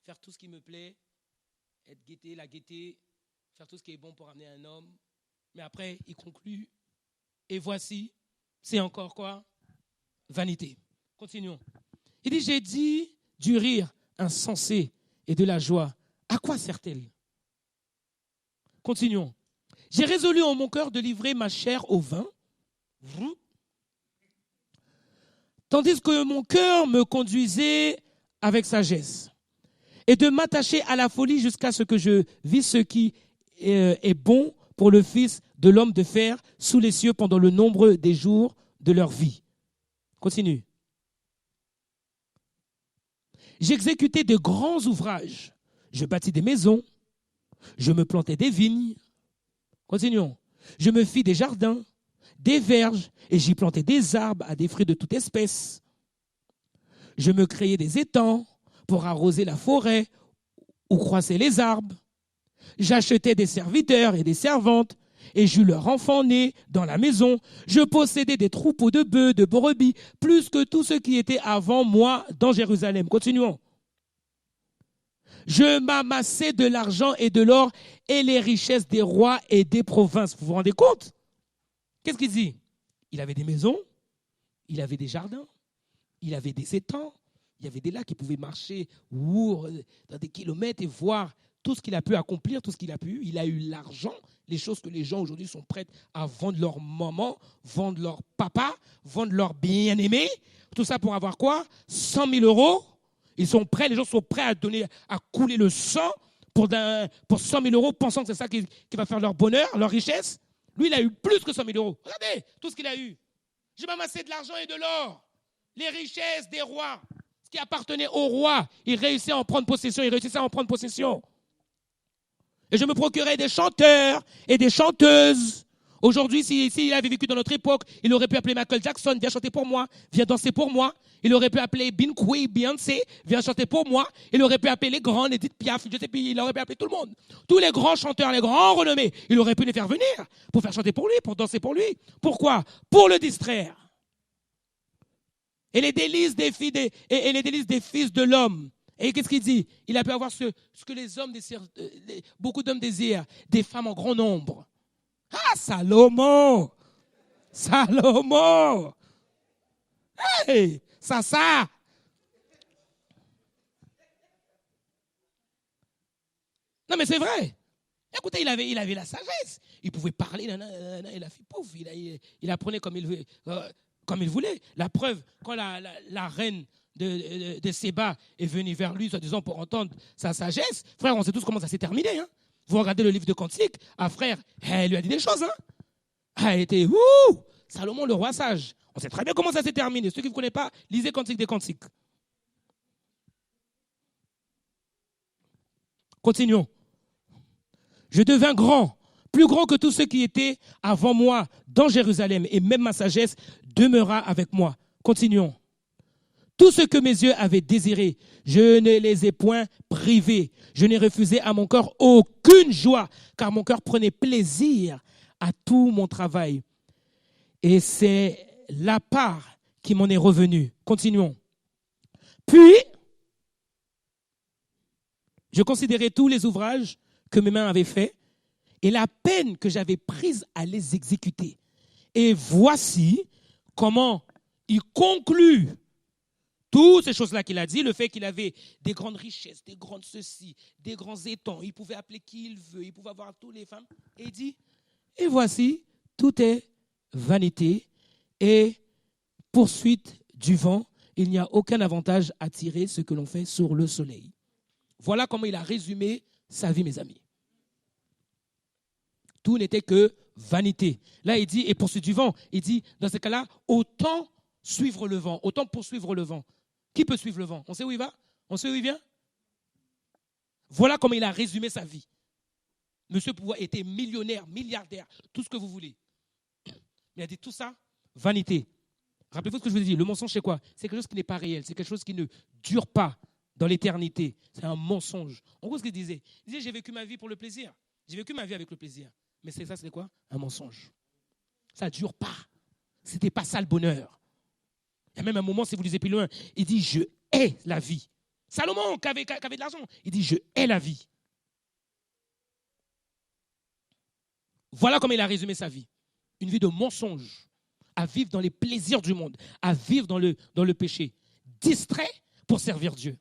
faire tout ce qui me plaît, être gaieté, la gaieté, faire tout ce qui est bon pour amener un homme. Mais après, il conclut. Et voici, c'est encore quoi? Vanité. Continuons. Il dit, j'ai dit du rire insensé et de la joie. À quoi sert-elle? Continuons. J'ai résolu en mon cœur de livrer ma chair au vin, tandis que mon cœur me conduisait avec sagesse, et de m'attacher à la folie jusqu'à ce que je vis ce qui est bon pour le Fils de l'homme de faire sous les cieux pendant le nombre des jours de leur vie. Continue. J'exécutais de grands ouvrages. Je bâtis des maisons. Je me plantais des vignes. Continuons. Je me fis des jardins, des verges, et j'y plantais des arbres à des fruits de toute espèce. Je me créais des étangs pour arroser la forêt où croissaient les arbres. J'achetais des serviteurs et des servantes, et j'eus leurs enfants nés dans la maison. Je possédais des troupeaux de bœufs, de brebis, plus que tous ceux qui étaient avant moi dans Jérusalem. Continuons. Je m'amassais de l'argent et de l'or et les richesses des rois et des provinces. Vous vous rendez compte? Qu'est-ce qu'il dit? Il avait des maisons, il avait des jardins, il avait des étangs, il y avait des lacs qui pouvaient marcher dans des kilomètres et voir tout ce qu'il a pu accomplir, tout ce qu'il a pu. Il a eu l'argent, les choses que les gens aujourd'hui sont prêts à vendre leur maman, vendre leur papa, vendre leur bien-aimé. Tout ça pour avoir quoi? 100 000 euros. Ils sont prêts, les gens sont prêts à couler le sang pour 100 000 euros, pensant que c'est ça qui va faire leur bonheur, leur richesse. Lui, il a eu plus que 100 000 euros. Regardez tout ce qu'il a eu. J'ai même amassé de l'argent et de l'or. Les richesses des rois. Ce qui appartenait aux rois. Il réussit à en prendre possession. Et je me procurais des chanteurs et des chanteuses. Aujourd'hui, s'il avait vécu dans notre époque, il aurait pu appeler Michael Jackson, viens chanter pour moi, viens danser pour moi. Il aurait pu appeler Beyoncé, viens chanter pour moi. Il aurait pu appeler les grands, Edith Piaf, il aurait pu appeler tout le monde. Tous les grands chanteurs, les grands renommés, il aurait pu les faire venir pour faire chanter pour lui, pour danser pour lui. Pourquoi? Pour le distraire. Et les délices des fils de l'homme. Et qu'est-ce qu'il dit? Il a pu avoir ce que les hommes désirent, beaucoup d'hommes désirent, des femmes en grand nombre. Ah, Salomon! Hey, ça! Non, mais c'est vrai. Écoutez, il avait la sagesse. Il pouvait parler, et la fille, pouf, il apprenait comme il voulait. La preuve, quand la reine de Séba est venue vers lui, soi-disant pour entendre sa sagesse, frère, on sait tous comment ça s'est terminé. Hein? Vous regardez le livre de Cantique, frère, elle lui a dit des choses. Hein? Elle était, Salomon, le roi sage. On sait très bien comment ça s'est terminé. Ceux qui ne connaissent pas, lisez Cantique des Cantiques. Continuons. Je devins grand, plus grand que tous ceux qui étaient avant moi dans Jérusalem, et même ma sagesse demeura avec moi. Continuons. Tout ce que mes yeux avaient désiré, je ne les ai point privés. Je n'ai refusé à mon cœur aucune joie, car mon cœur prenait plaisir à tout mon travail. Et c'est la part qui m'en est revenue. Continuons. Puis, je considérais tous les ouvrages que mes mains avaient faits et la peine que j'avais prise à les exécuter. Et voici comment il conclut toutes ces choses-là qu'il a dit, le fait qu'il avait des grandes richesses, des grandes ceci, des grands étangs, il pouvait appeler qui il veut, il pouvait avoir toutes les femmes. Et il dit, et voici, tout est vanité et poursuite du vent. Il n'y a aucun avantage à tirer ce que l'on fait sur le soleil. Voilà comment il a résumé sa vie, mes amis. Tout n'était que vanité. Là, il dit, et poursuite du vent, il dit, dans ce cas-là, autant suivre le vent, autant poursuivre le vent. Qui peut suivre le vent? On sait où il va? On sait où il vient? Voilà comment il a résumé sa vie. Monsieur Pouvoir était millionnaire, milliardaire, tout ce que vous voulez. Il a dit tout ça, vanité. Rappelez-vous ce que je vous ai dit, le mensonge c'est quoi? C'est quelque chose qui n'est pas réel, c'est quelque chose qui ne dure pas dans l'éternité. C'est un mensonge. En gros, ce qu'il disait, j'ai vécu ma vie pour le plaisir. J'ai vécu ma vie avec le plaisir. Mais c'est quoi? Un mensonge. Ça ne dure pas. Ce n'était pas ça le bonheur. Il y a même un moment, si vous lisez plus loin, il dit, je hais la vie. Salomon, qui avait de l'argent, il dit, je hais la vie. Voilà comment il a résumé sa vie. Une vie de mensonge, à vivre dans les plaisirs du monde, à vivre dans le péché, distrait pour servir Dieu.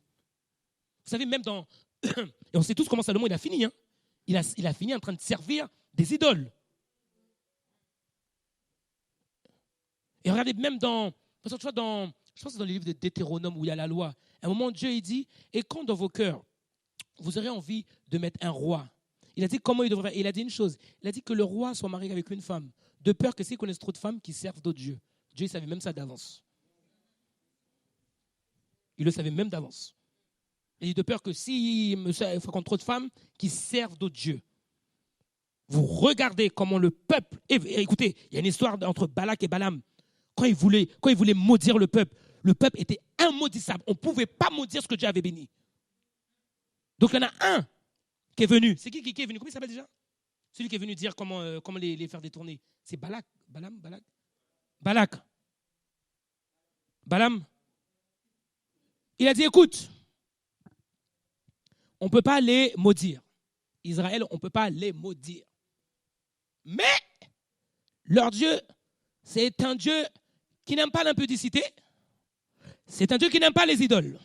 Vous savez, même dans... Et on sait tous comment Salomon il a fini. Hein? Il a fini en train de servir des idoles. Et regardez, même dans... Je pense que c'est dans les livres de Deutéronome où il y a la loi. À un moment, Dieu il dit, et quand dans vos cœurs, vous aurez envie de mettre un roi, il a dit comment il devrait faire. Il a dit une chose, il a dit que le roi soit marié avec une femme, de peur que s'il connaisse trop de femmes qui servent d'autres dieux. Dieu il savait même ça d'avance. Il le savait même d'avance. Il dit de peur que s'il fréquente trop de femmes qui servent d'autres dieux. Vous regardez comment le peuple... Écoutez, il y a une histoire entre Balak et Balaam. Quand il voulait maudire le peuple était immaudissable. On ne pouvait pas maudire ce que Dieu avait béni. Donc il y en a un qui est venu. C'est qui est venu? Comment il s'appelle déjà? Celui qui est venu dire comment les faire détourner. C'est Balak. Balak. Balaam. Il a dit, écoute, on ne peut pas les maudire. Israël, on ne peut pas les maudire. Mais leur Dieu, c'est un Dieu qui n'aime pas l'impudicité. C'est un Dieu qui n'aime pas les idoles.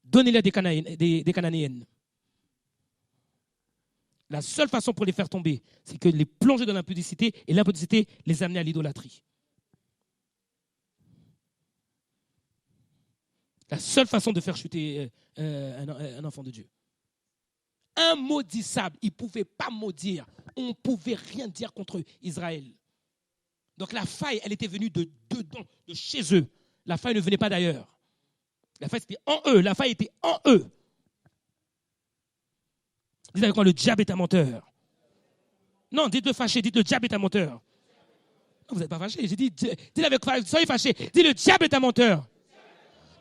Donnez-les des Cananéennes. La seule façon pour les faire tomber, c'est que les plonger dans l'impudicité et l'impudicité les amener à l'idolâtrie. La seule façon de faire chuter un enfant de Dieu. Immaudissable. Ils ne pouvaient pas maudire. On ne pouvait rien dire contre Israël. Donc la faille, elle était venue de dedans, de chez eux. La faille ne venait pas d'ailleurs. La faille, c'était en eux. La faille était en eux. Dites avec moi, le diable est un menteur. Non, dites-le fâché, dites le diable est un menteur. Non, vous n'êtes pas fâché. J'ai dit, dites avec soyez fâché. Dites le diable est un menteur.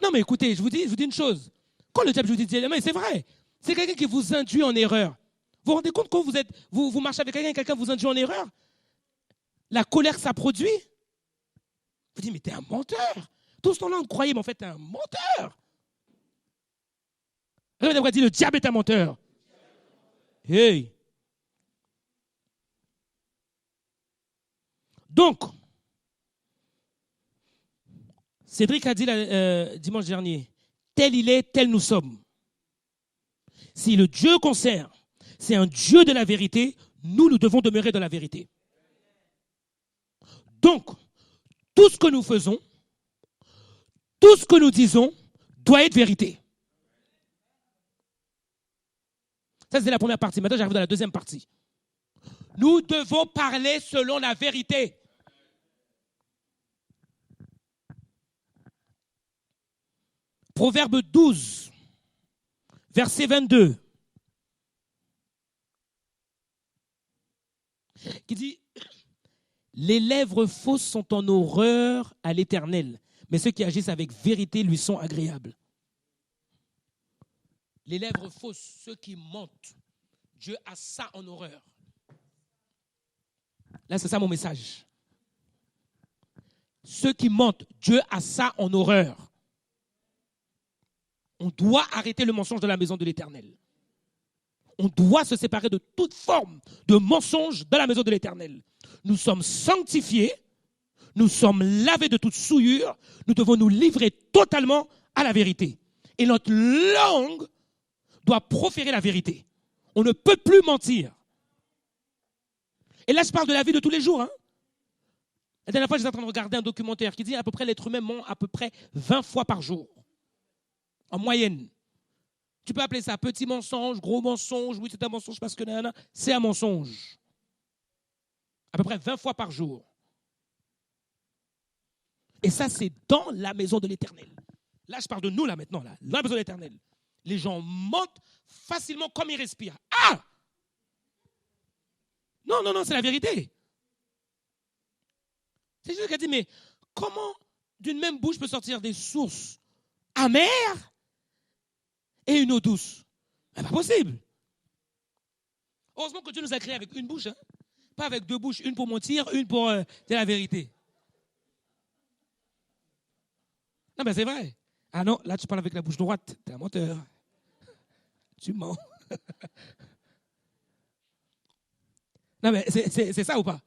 Non, mais écoutez, je vous dis une chose. Quand le diable, je vous dis, mais c'est vrai. C'est quelqu'un qui vous induit en erreur. Vous vous rendez compte quand vous marchez avec quelqu'un vous induit en erreur? La colère que ça produit? Vous dites, mais t'es un menteur. Tout ce temps-là, on croyait, mais en fait, t'es un menteur. Regardez, dit, le diable est un menteur. Hey. Donc, Cédric a dit dimanche dernier, tel il est, tel nous sommes. Si le Dieu qu'on sert, c'est un Dieu de la vérité, nous devons demeurer dans la vérité. Donc, tout ce que nous faisons, tout ce que nous disons, doit être vérité. Ça, c'est la première partie. Maintenant, j'arrive dans la deuxième partie. Nous devons parler selon la vérité. Proverbe 12, verset 22, qui dit « Les lèvres fausses sont en horreur à l'Éternel, mais ceux qui agissent avec vérité lui sont agréables. » Les lèvres fausses, ceux qui mentent, Dieu a ça en horreur. Là, c'est ça mon message. Ceux qui mentent, Dieu a ça en horreur. On doit arrêter le mensonge de la maison de l'Éternel. On doit se séparer de toute forme de mensonge dans la maison de l'Éternel. Nous sommes sanctifiés, nous sommes lavés de toute souillure, nous devons nous livrer totalement à la vérité. Et notre langue doit proférer la vérité. On ne peut plus mentir. Et là, je parle de la vie de tous les jours. La dernière fois, j'étais en train de regarder un documentaire qui dit à peu près l'être humain ment à peu près 20 fois par jour. En moyenne. Tu peux appeler ça petit mensonge, gros mensonge, oui c'est un mensonge parce que c'est un mensonge. À peu près 20 fois par jour. Et ça c'est dans la maison de l'Éternel. Là je parle de nous là maintenant, là, dans la maison de l'Éternel. Les gens mentent facilement comme ils respirent. Ah! Non, c'est la vérité. C'est juste qu'elle dit, mais comment d'une même bouche peut sortir des sources amères et une eau douce? C'est pas possible. Heureusement que Dieu nous a créés avec une bouche, pas avec deux bouches, une pour mentir, une pour dire la vérité. Non, mais c'est vrai. Ah non, là tu parles avec la bouche droite, t'es un menteur. Tu mens. Non, mais c'est ça ou pas?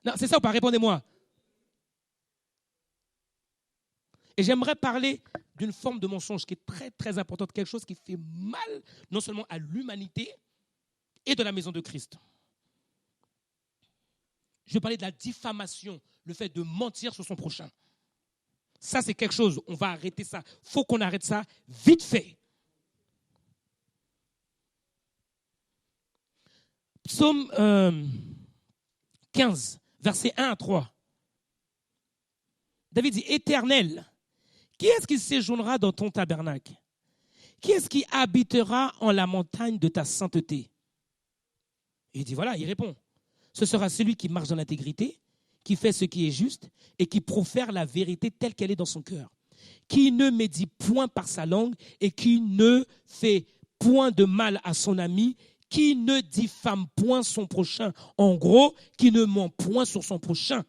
Non, c'est ça ou pas? Répondez-moi. Et j'aimerais parler d'une forme de mensonge qui est très, très importante, quelque chose qui fait mal non seulement à l'humanité et de la maison de Christ. Je vais parler de la diffamation, le fait de mentir sur son prochain. Ça, c'est quelque chose, on va arrêter ça. Il faut qu'on arrête ça vite fait. Psaume 15, versets 1 à 3. David dit, Éternel, qui est-ce qui séjournera dans ton tabernacle? Qui est-ce qui habitera en la montagne de ta sainteté? Et il dit, voilà, il répond, ce sera celui qui marche dans l'intégrité, qui fait ce qui est juste et qui profère la vérité telle qu'elle est dans son cœur, qui ne médit point par sa langue et qui ne fait point de mal à son ami, qui ne diffame point son prochain. En gros, qui ne ment point sur son prochain.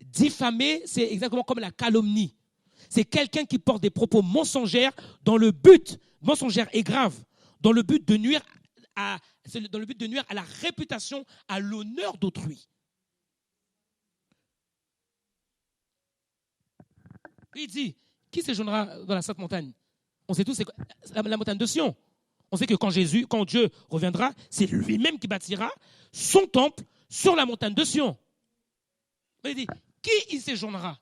Diffamer, c'est exactement comme la calomnie. C'est quelqu'un qui porte des propos mensongers dans le but, mensongère et grave, dans le but de nuire à la réputation, à l'honneur d'autrui. Il dit, qui séjournera dans la sainte montagne? On sait tous, c'est la montagne de Sion. On sait que quand Dieu reviendra, c'est lui-même qui bâtira son temple sur la montagne de Sion. Il dit, qui y séjournera?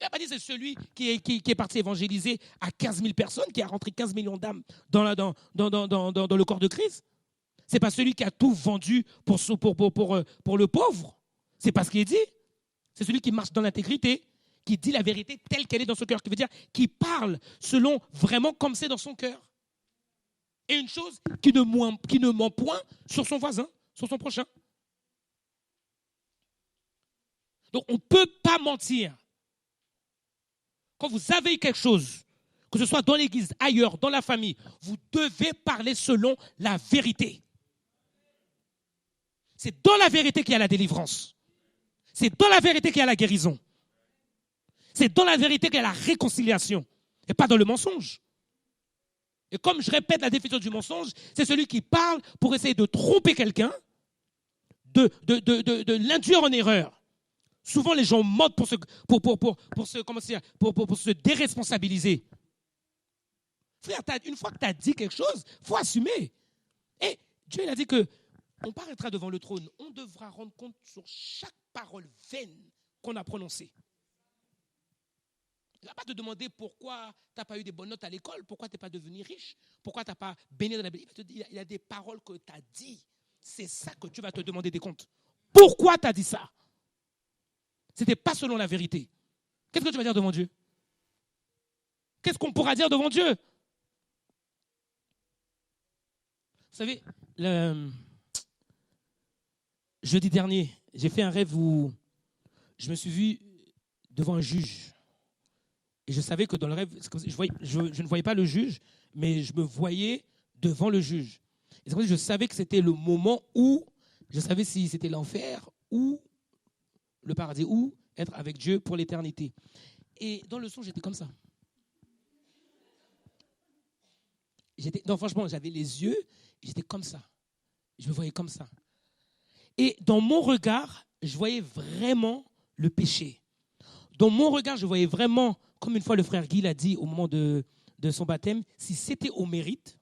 Il n'a pas dit c'est celui qui est parti évangéliser à 15 000 personnes, qui a rentré 15 millions d'âmes dans le corps de Christ. Ce n'est pas celui qui a tout vendu pour le pauvre. C'est pas ce qu'il dit. C'est celui qui marche dans l'intégrité, qui dit la vérité telle qu'elle est dans son cœur, qui veut dire qui parle selon vraiment comme c'est dans son cœur. Et une chose qui ne ment point sur son voisin, sur son prochain. Donc on ne peut pas mentir. Quand vous avez quelque chose, que ce soit dans l'église, ailleurs, dans la famille, vous devez parler selon la vérité. C'est dans la vérité qu'il y a la délivrance. C'est dans la vérité qu'il y a la guérison. C'est dans la vérité qu'il y a la réconciliation. Et pas dans le mensonge. Et comme je répète la définition du mensonge, c'est celui qui parle pour essayer de tromper quelqu'un, de l'induire en erreur. Souvent, les gens mentent pour se déresponsabiliser. Frère, une fois que tu as dit quelque chose, il faut assumer. Et Dieu il a dit qu'on paraîtra devant le trône. On devra rendre compte sur chaque parole vaine qu'on a prononcée. Il ne va pas te demander pourquoi tu n'as pas eu des bonnes notes à l'école, pourquoi tu n'es pas devenu riche, pourquoi tu n'as pas baigné dans la Bible. Il y a des paroles que tu as dit. C'est ça que Dieu va te demander des comptes. Pourquoi tu as dit ça? Ce n'était pas selon la vérité. Qu'est-ce que tu vas dire devant Dieu? Qu'est-ce qu'on pourra dire devant Dieu? Vous savez, jeudi dernier, j'ai fait un rêve où je me suis vu devant un juge. Et je savais que dans le rêve, je ne voyais pas le juge, mais je me voyais devant le juge. Et c'est comme si je savais que c'était le moment où je savais si c'était l'enfer ou le paradis, ou être avec Dieu pour l'éternité. Et dans le son, j'étais comme ça. Non, franchement, j'avais les yeux, j'étais comme ça. Je me voyais comme ça. Et dans mon regard, je voyais vraiment le péché. Dans mon regard, je voyais vraiment, comme une fois le frère Guy l'a dit au moment de son baptême, si c'était au mérite,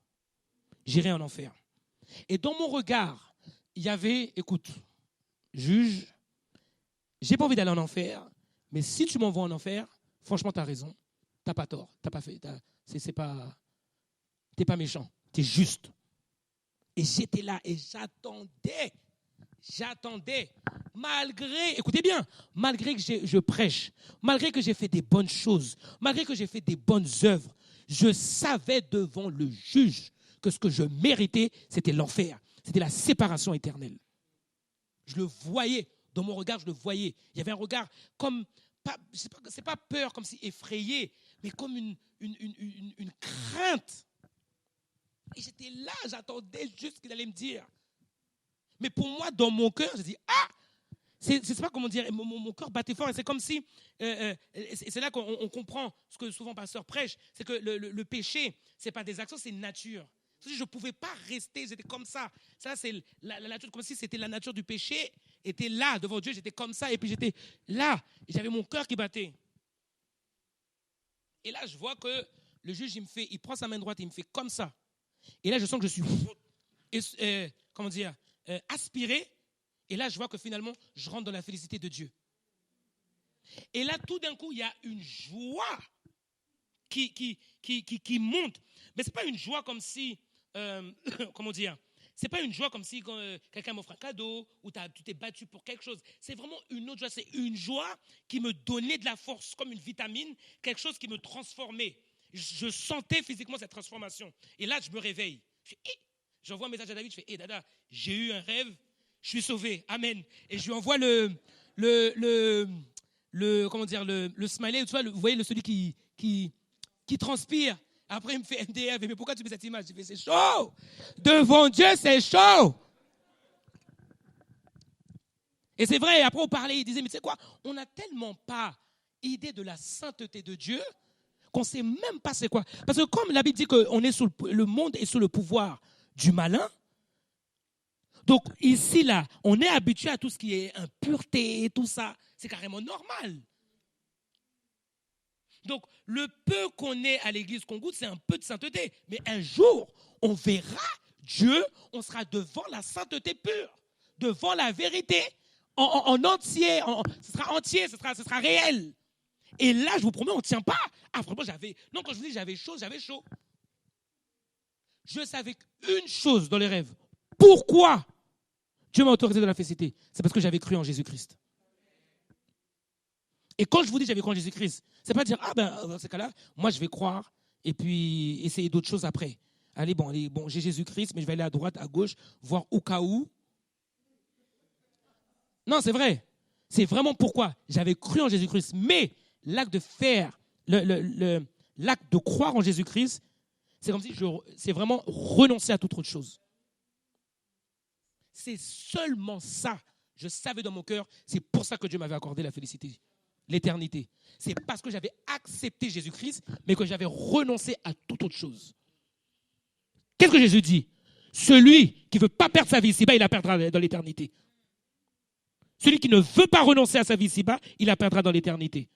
j'irais en enfer. Et dans mon regard, il y avait, écoute, juge, j'ai pas envie d'aller en enfer, mais si tu m'envoies en enfer, franchement, tu as raison, tu n'as pas tort, t'as pas fait, t'es pas méchant, tu es juste. Et j'étais là et j'attendais, malgré, écoutez bien, malgré que je prêche, malgré que j'ai fait des bonnes choses, malgré que j'ai fait des bonnes œuvres, je savais devant le juge que ce que je méritais, c'était l'enfer, c'était la séparation éternelle. Je le voyais, dans mon regard, je le voyais. Il y avait un regard comme, c'est pas peur, comme si effrayé, mais comme une crainte. Et j'étais là, j'attendais juste ce qu'il allait me dire. Mais pour moi, dans mon cœur, je dis, c'est pas comment dire, mon cœur battait fort. Et c'est comme si, c'est là qu'on comprend ce que souvent pasteur prêche, c'est que le péché, c'est pas des actions, c'est une nature. Je ne pouvais pas rester, j'étais comme ça. Ça, c'est la nature, comme si c'était la nature du péché, était là devant Dieu, j'étais comme ça, et puis j'étais là, et j'avais mon cœur qui battait. Et là, je vois que le juge, il prend sa main droite, il me fait comme ça. Et là, je sens que je suis, aspiré. Et là, je vois que finalement, je rentre dans la félicité de Dieu. Et là, tout d'un coup, il y a une joie qui monte. Mais ce n'est pas une joie comme si, c'est pas une joie comme si quelqu'un m'offre un cadeau ou tu t'es battu pour quelque chose. C'est vraiment une autre joie. C'est une joie qui me donnait de la force, comme une vitamine, quelque chose qui me transformait. Je sentais physiquement cette transformation. Et là, je me réveille. J'envoie un message à David, je fais, Dada, j'ai eu un rêve, je suis sauvé. Amen. Et je lui envoie le smiley, tu vois, vous voyez celui qui transpire. Après, il me fait MDF. Mais pourquoi tu mets cette image? Je fais, c'est chaud. Devant Dieu, c'est chaud. Et c'est vrai, après on parlait, il disait, mais tu sais quoi, on n'a tellement pas idée de la sainteté de Dieu qu'on ne sait même pas c'est quoi. Parce que comme la Bible dit que le monde est sous le pouvoir du malin, donc ici, là, on est habitué à tout ce qui est impureté, tout ça. C'est carrément normal. Donc, le peu qu'on est à l'église qu'on goûte, c'est un peu de sainteté. Mais un jour, on verra Dieu, on sera devant la sainteté pure, devant la vérité en entier. Ce sera entier, ce sera réel. Et là, je vous promets, on ne tient pas. Ah, franchement, non, quand je vous dis j'avais chaud, j'avais chaud. Je savais qu'une chose dans les rêves. Pourquoi Dieu m'a autorisé de la féliciter? C'est parce que j'avais cru en Jésus-Christ. Et quand je vous dis j'avais cru en Jésus-Christ, c'est pas dire, ah ben, dans ce cas-là, moi je vais croire et puis essayer d'autres choses après. Allez, bon, j'ai Jésus-Christ, mais je vais aller à droite, à gauche, voir au cas où. Non, c'est vrai. C'est vraiment pourquoi j'avais cru en Jésus-Christ. Mais l'acte de faire, l'acte de croire en Jésus-Christ, c'est comme si c'est vraiment renoncer à toute autre chose. C'est seulement ça. Je savais dans mon cœur, c'est pour ça que Dieu m'avait accordé la félicité, l'éternité. C'est parce que j'avais accepté Jésus-Christ, mais que j'avais renoncé à toute autre chose. Qu'est-ce que Jésus dit? Celui qui ne veut pas perdre sa vie ici-bas, il la perdra dans l'éternité. Celui qui ne veut pas renoncer à sa vie ici-bas, il la perdra dans l'éternité.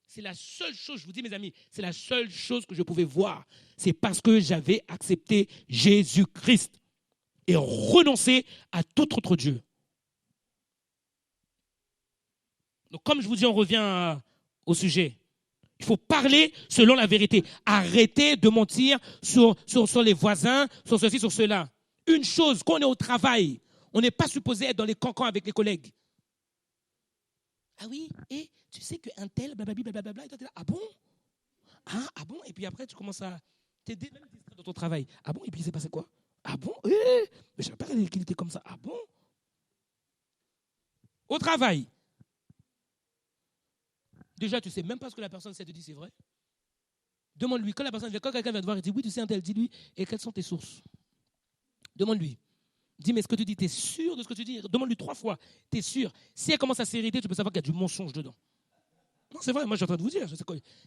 C'est la seule chose, je vous dis mes amis, c'est la seule chose que je pouvais voir. C'est parce que j'avais accepté Jésus-Christ et renoncé à tout autre Dieu. Donc comme je vous dis, on revient au sujet. Il faut parler selon la vérité. Arrêtez de mentir sur les voisins, sur ceci, sur cela. Une chose, quand on est au travail, on n'est pas supposé être dans les cancans avec les collègues. Ah oui, et tu sais qu'un tel, blablabla, et toi, tu es là, ah bon? Ah bon? Et puis après, tu commences à t'aider même dans ton travail. Ah bon? Et puis il s'est passé quoi? Ah bon? Mais je ne savais pas qu'il était comme ça. Ah bon? Au travail. Déjà, tu ne sais même pas ce que la personne sait te dire, c'est vrai. Demande-lui, quand quelqu'un vient te voir et dit, oui, tu sais un tel, dis-lui, et quelles sont tes sources? Demande-lui. Dis, mais ce que tu dis, tu es sûr de ce que tu dis? Demande-lui 3 fois. Tu es sûr? Si elle commence à s'irriter, tu peux savoir qu'il y a du mensonge dedans. Non, c'est vrai, moi je suis en train de vous dire. J'ai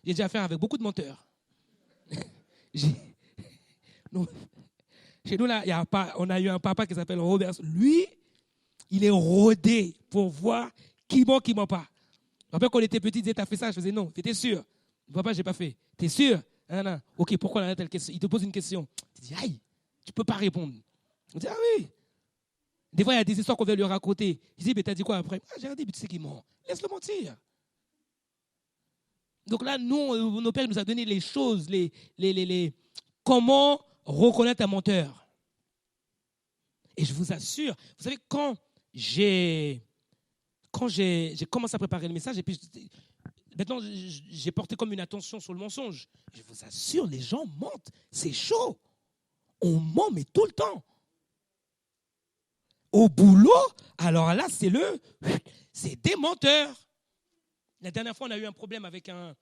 déjà affaire avec beaucoup de menteurs. Non. Chez nous, là, on a eu un papa qui s'appelle Robert. Lui, il est rodé pour voir qui ment pas. Après, quand on était petit, il disait, t'as fait ça? Je faisais non. T'es sûr? Papa, j'ai pas fait. T'es sûr? Non. Ok, pourquoi on a telle question? Il te pose une question. Tu dis, aïe, tu peux pas répondre. On dit, ah oui. Des fois, il y a des histoires qu'on vient lui raconter. Il dit, mais t'as dit quoi après? Ah, j'ai dit, mais tu sais qu'il ment. Laisse-le mentir. Donc là, nous, nos pères nous ont donné les choses, comment reconnaître un menteur. Et je vous assure, vous savez, quand j'ai commencé à préparer le message, et puis maintenant, j'ai porté comme une attention sur le mensonge. Je vous assure, les gens mentent. C'est chaud. On ment, mais tout le temps. Au boulot, alors là, c'est des menteurs. La dernière fois, on a eu un problème avec un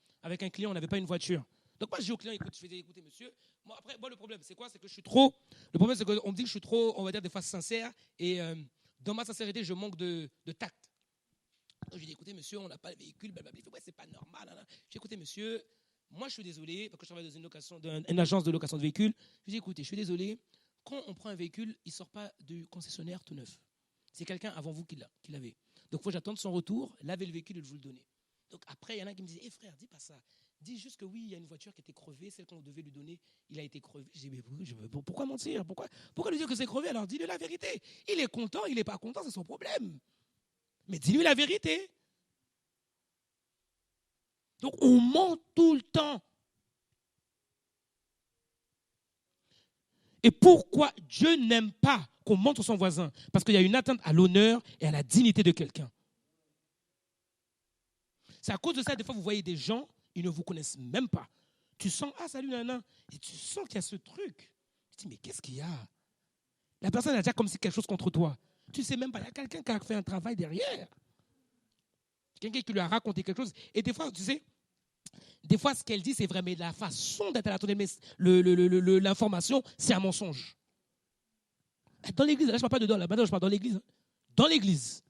client, on n'avait pas une voiture. Donc moi, je dis au client, écoutez, monsieur, moi, le problème, c'est quoi? C'est que le problème, c'est qu'on me dit que je suis trop, on va dire, des fois sincère, et dans ma sincérité, je manque de tact. Donc je lui dis, écoutez, monsieur, on n'a pas de véhicule, blablabla. Il fait, ouais, c'est pas normal. Je dis, écoutez, monsieur, moi, je suis désolé, parce que je travaille dans une agence de location de véhicules. Je dis, écoutez, je suis désolé, quand on prend un véhicule, il ne sort pas du concessionnaire tout neuf. C'est quelqu'un avant vous qui l'avait. Donc, il faut que j'attende son retour, laver le véhicule et vous le donner. Donc après, il y en a qui me disaient, frère, dis pas ça. Dis juste que oui, il y a une voiture qui était crevée, celle qu'on devait lui donner, il a été crevé. Je dis, mais pourquoi mentir? Pourquoi lui dire que c'est crevé? Alors dis-lui la vérité. Il est content, il n'est pas content, c'est son problème. Mais dis-lui la vérité. Donc on ment tout le temps. Et pourquoi Dieu n'aime pas qu'on mente sur son voisin? Parce qu'il y a une atteinte à l'honneur et à la dignité de quelqu'un. C'est à cause de ça, des fois, vous voyez des gens, ils ne vous connaissent même pas. Tu sens, ah, salut, nana. Et tu sens qu'il y a ce truc. Tu te dis, mais qu'est-ce qu'il y a? La personne a déjà comme si quelque chose contre toi. Tu ne sais même pas, il y a quelqu'un qui a fait un travail derrière. Quelqu'un qui lui a raconté quelque chose. Et des fois, tu sais, des fois, ce qu'elle dit, c'est vrai, mais la façon dont elle a donné l'information, c'est un mensonge. Dans l'église, là, je ne parle pas dedans, là, maintenant, je parle dans l'église. Dans l'église.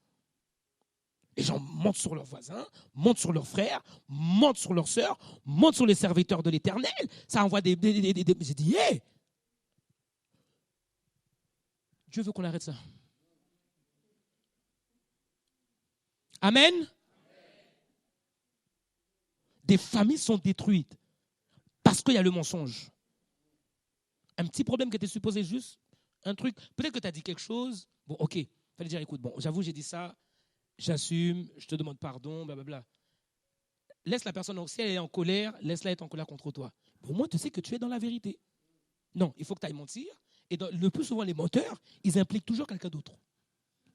Les gens mentent sur leurs voisins, mentent sur leurs frères, mentent sur leurs sœurs, mentent sur les serviteurs de l'Éternel. Ça envoie des... J'ai dit, hey! Dieu veut qu'on arrête ça. Amen. Des familles sont détruites parce qu'il y a le mensonge. Un petit problème qui était supposé juste, un truc. Peut-être que tu as dit quelque chose. Bon, ok. Il fallait dire, écoute, bon, j'avoue, j'ai dit ça. J'assume, je te demande pardon, blablabla. laisse la personne, si elle est en colère, laisse-la être en colère contre toi. Au moins, tu sais que tu es dans la vérité. Non, il faut que tu ailles mentir. Et le plus souvent, les menteurs, ils impliquent toujours quelqu'un d'autre.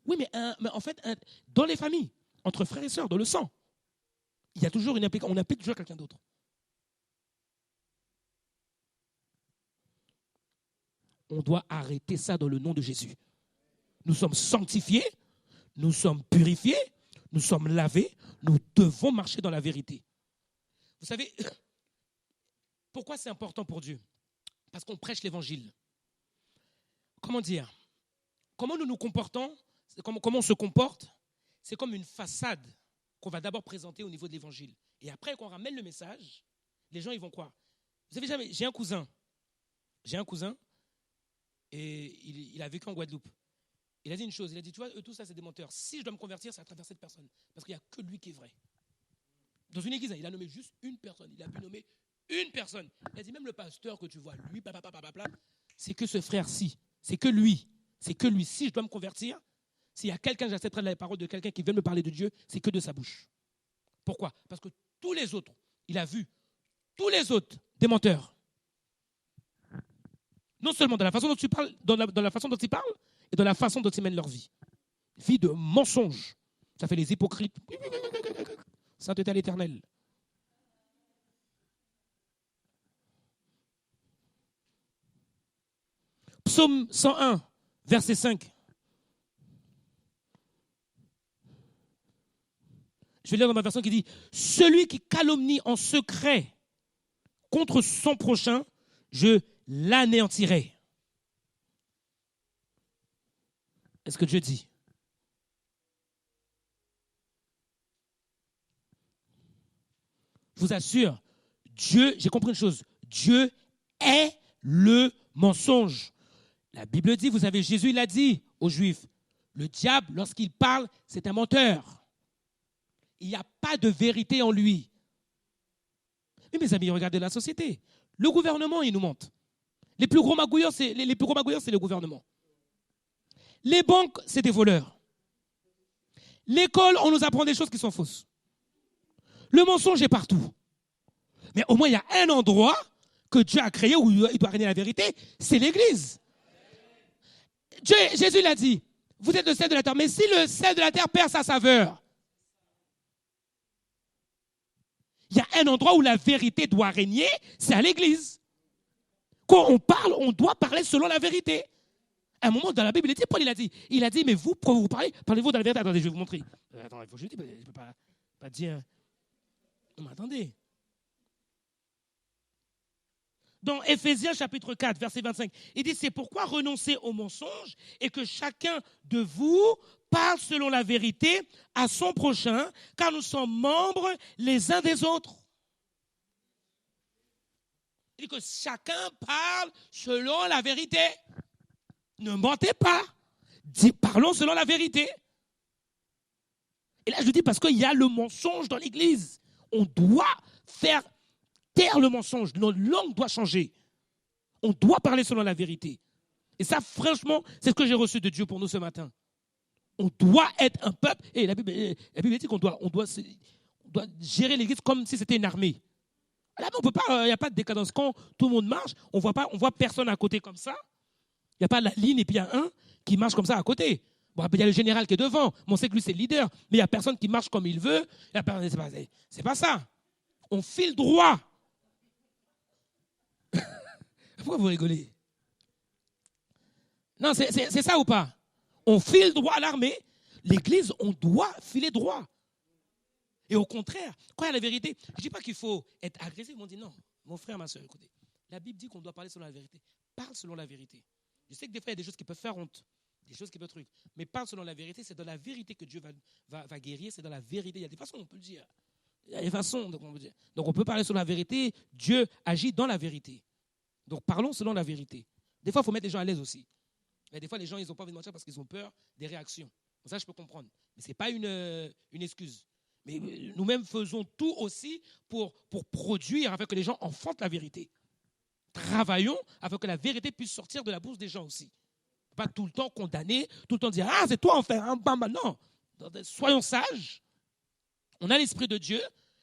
Oui, mais en fait, dans les familles, entre frères et sœurs, dans le sang, il y a toujours on implique toujours quelqu'un d'autre. On doit arrêter ça dans le nom de Jésus. Nous sommes sanctifiés, nous sommes purifiés, nous sommes lavés, nous devons marcher dans la vérité. Vous savez, pourquoi c'est important pour Dieu? Parce qu'on prêche l'évangile. Comment dire? Comment nous nous comportons? Comment on se comporte? C'est comme une façade qu'on va d'abord présenter au niveau de l'évangile. Et après, quand on ramène le message, les gens, ils vont croire. Vous savez jamais, j'ai un cousin et il a vécu en Guadeloupe. Il a dit une chose, il a dit, tu vois, tout ça, c'est des menteurs. Si je dois me convertir, c'est à travers cette personne. Parce qu'il n'y a que lui qui est vrai. Dans une église, il a nommé juste une personne. Il a pu nommer une personne. Il a dit, même le pasteur que tu vois, lui, c'est que ce frère-ci. C'est que lui. C'est que lui. Si je dois me convertir, s'il y a quelqu'un, j'accepterai la parole de quelqu'un qui vient me parler de Dieu, c'est que de sa bouche. Pourquoi? Parce que tous les autres, il a vu tous les autres des menteurs. Non seulement dans la façon dont tu parles, dans la façon dont ils parlent, et dans la façon dont ils mènent leur vie. Vie de mensonges. Ça fait les hypocrites. Sainteté à l'Éternel. Psaume 101, verset 5. Je vais lire dans ma version qui dit « Celui qui calomnie en secret contre son prochain, je l'anéantirai. » Est-ce que Dieu dit? Je vous assure, Dieu, j'ai compris une chose, Dieu est le mensonge. La Bible dit, vous savez, Jésus il a dit aux Juifs, le diable, lorsqu'il parle, c'est un menteur. Il n'y a pas de vérité en lui. Mais mes amis, regardez la société. Le gouvernement, il nous ment. Les plus gros magouilleurs, c'est le gouvernement. Les banques, c'est des voleurs. L'école, on nous apprend des choses qui sont fausses. Le mensonge est partout. Mais au moins, il y a un endroit que Dieu a créé où il doit régner la vérité, c'est l'Église. Jésus l'a dit, vous êtes le sel de la terre, mais si le sel de la terre perd sa saveur, il y a un endroit où la vérité doit régner, c'est à l'Église. Quand on parle, on doit parler selon la vérité. À un moment dans la Bible, Paul il a dit, mais vous parlez, parlez-vous dans la vérité. Attendez, je vais vous montrer. Attends, il faut que je dise, je ne peux pas dire. Non, mais attendez. Dans Éphésiens chapitre 4, verset 25, il dit, c'est pourquoi renoncer au mensonge et que chacun de vous parle selon la vérité à son prochain, car nous sommes membres les uns des autres. Il dit que chacun parle selon la vérité. Ne mentez pas. Parlons selon la vérité. Et là, je dis parce qu'il y a le mensonge dans l'Église. On doit faire taire le mensonge. Notre langue doit changer. On doit parler selon la vérité. Et ça, franchement, c'est ce que j'ai reçu de Dieu pour nous ce matin. On doit être un peuple. Et la Bible dit qu'on doit gérer l'Église comme si c'était une armée. Là, on peut pas. Il n'y a pas de décadence. Quand tout le monde marche, on voit personne à côté comme ça. Il n'y a pas la ligne et puis il y a un qui marche comme ça à côté. Bon, il y a le général qui est devant. On sait que lui, c'est le leader. Mais il n'y a personne qui marche comme il veut. C'est pas ça. On file droit. Pourquoi vous rigolez? Non, c'est ça ou pas? On file droit à l'armée. L'Église, on doit filer droit. Et au contraire, quand il y a la vérité, je ne dis pas qu'il faut être agressif. On dit non, mon frère, ma soeur, écoutez. La Bible dit qu'on doit parler selon la vérité. Parle selon la vérité. Je sais que des fois, il y a des choses qui peuvent faire honte, des choses qui peuvent truc. Mais parle selon la vérité, c'est dans la vérité que Dieu va guérir, c'est dans la vérité. Il y a des façons, on peut le dire. Il y a des façons, donc on peut dire. Donc on peut parler selon la vérité, Dieu agit dans la vérité. Donc parlons selon la vérité. Des fois, il faut mettre les gens à l'aise aussi. Mais des fois, les gens, ils n'ont pas envie de mentir parce qu'ils ont peur des réactions. Ça, je peux comprendre. Mais ce n'est pas une excuse. Mais nous-mêmes faisons tout aussi pour produire afin que les gens enfantent la vérité. Travaillons afin que la vérité puisse sortir de la bouche des gens aussi. Pas tout le temps condamner, tout le temps dire « Ah, c'est toi en fait, hein, bam, bam. » Non, soyons sages. On a l'Esprit de Dieu.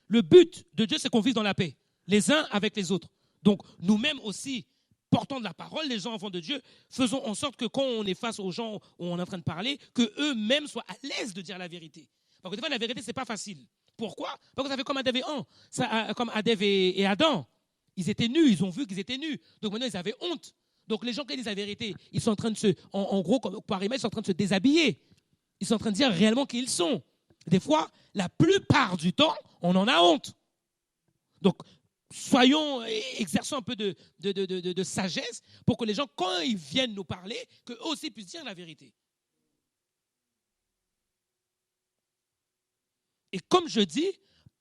Le but de Dieu, c'est qu'on vive dans la paix, les uns avec les autres. Donc, nous-mêmes aussi, portant de la parole, les gens enfants de Dieu, faisons en sorte que quand on est face aux gens où on est en train de parler, qu'eux-mêmes soient à l'aise de dire la vérité. Parce que des fois, la vérité, ce n'est pas facile. Pourquoi? Parce que ça fait comme comme Adève et Adam. Ils étaient nus, ils ont vu qu'ils étaient nus. Donc maintenant, ils avaient honte. Donc les gens qui disent la vérité, ils sont en train de en gros, comme par image, ils sont en train de se déshabiller. Ils sont en train de dire réellement qui ils sont. Des fois, la plupart du temps, on en a honte. Donc, exerçons un peu de sagesse pour que les gens, quand ils viennent nous parler, qu'eux aussi puissent dire la vérité. Et comme je dis,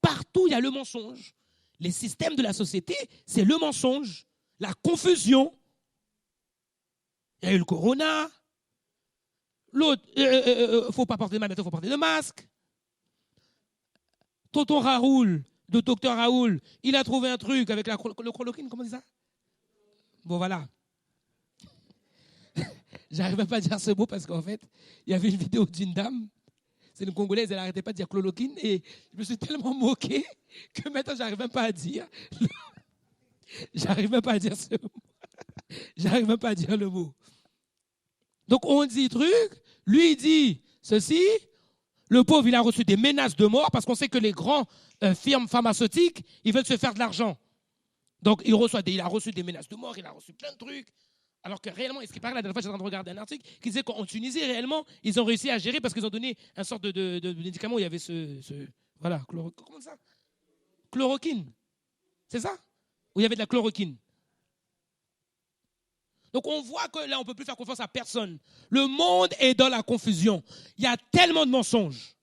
partout il y a le mensonge. Les systèmes de la société, c'est le mensonge, la confusion. Il y a eu le corona. L'autre, faut pas porter de masque, il faut porter de masque. Tonton Raoul, le docteur Raoul, il a trouvé un truc avec le chloroquine, comment on dit ça? Bon, voilà. J'arrive même pas à dire ce mot parce qu'en fait, il y avait une vidéo d'une dame, c'est une Congolaise, elle n'arrêtait pas de dire chloroquine et je me suis tellement moqué que maintenant, j'arrive même pas à dire. J'arrive même pas à dire ce mot. J'arrive même pas à dire le mot. Donc, on dit truc, lui, il dit ceci. Le pauvre, il a reçu des menaces de mort parce qu'on sait que les grands firmes pharmaceutiques, ils veulent se faire de l'argent. Donc, il a reçu des menaces de mort, il a reçu plein de trucs. Alors que réellement, ce qui paraît, la dernière fois, j'étais en train de regarder un article qui disait qu'en Tunisie, réellement, ils ont réussi à gérer parce qu'ils ont donné une sorte de médicament où il y avait voilà, comment ça? Chloroquine. C'est ça? Où il y avait de la chloroquine. Donc on voit que là, on ne peut plus faire confiance à personne. Le monde est dans la confusion. Il y a tellement de mensonges.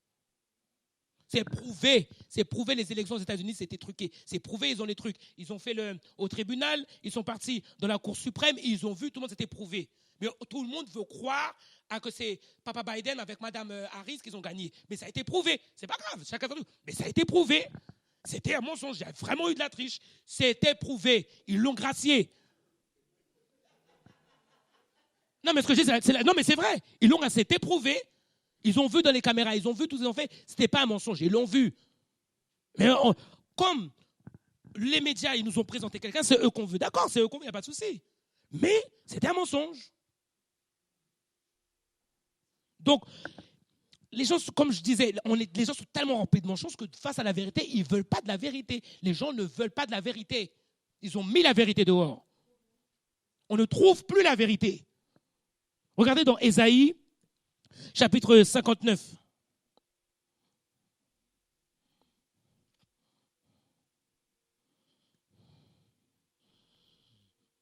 C'est prouvé, les élections aux États-Unis, c'était truqué. C'est prouvé, ils ont les trucs. Ils ont fait au tribunal, ils sont partis dans la Cour suprême, et ils ont vu, tout le monde s'était prouvé. Mais tout le monde veut croire que c'est Papa Biden avec Madame Harris qu'ils ont gagné. Mais ça a été prouvé. C'est pas grave, chacun fait tout. Mais ça a été prouvé. C'était un mensonge, il y a vraiment eu de la triche. C'était prouvé. Ils l'ont gracié. Non, mais ce que je dis, non, mais c'est vrai. C'était prouvé. Ils ont vu dans les caméras, ils ont vu tout ce qu'ils ont fait. Ce n'était pas un mensonge, ils l'ont vu. Mais comme les médias, ils nous ont présenté quelqu'un, c'est eux qu'on veut. D'accord, c'est eux qu'on veut, il n'y a pas de souci. Mais c'était un mensonge. Donc, les gens, comme je disais, les gens sont tellement remplis de mensonges que face à la vérité, ils ne veulent pas de la vérité. Les gens ne veulent pas de la vérité. Ils ont mis la vérité dehors. On ne trouve plus la vérité. Regardez dans Ésaïe, chapitre 59.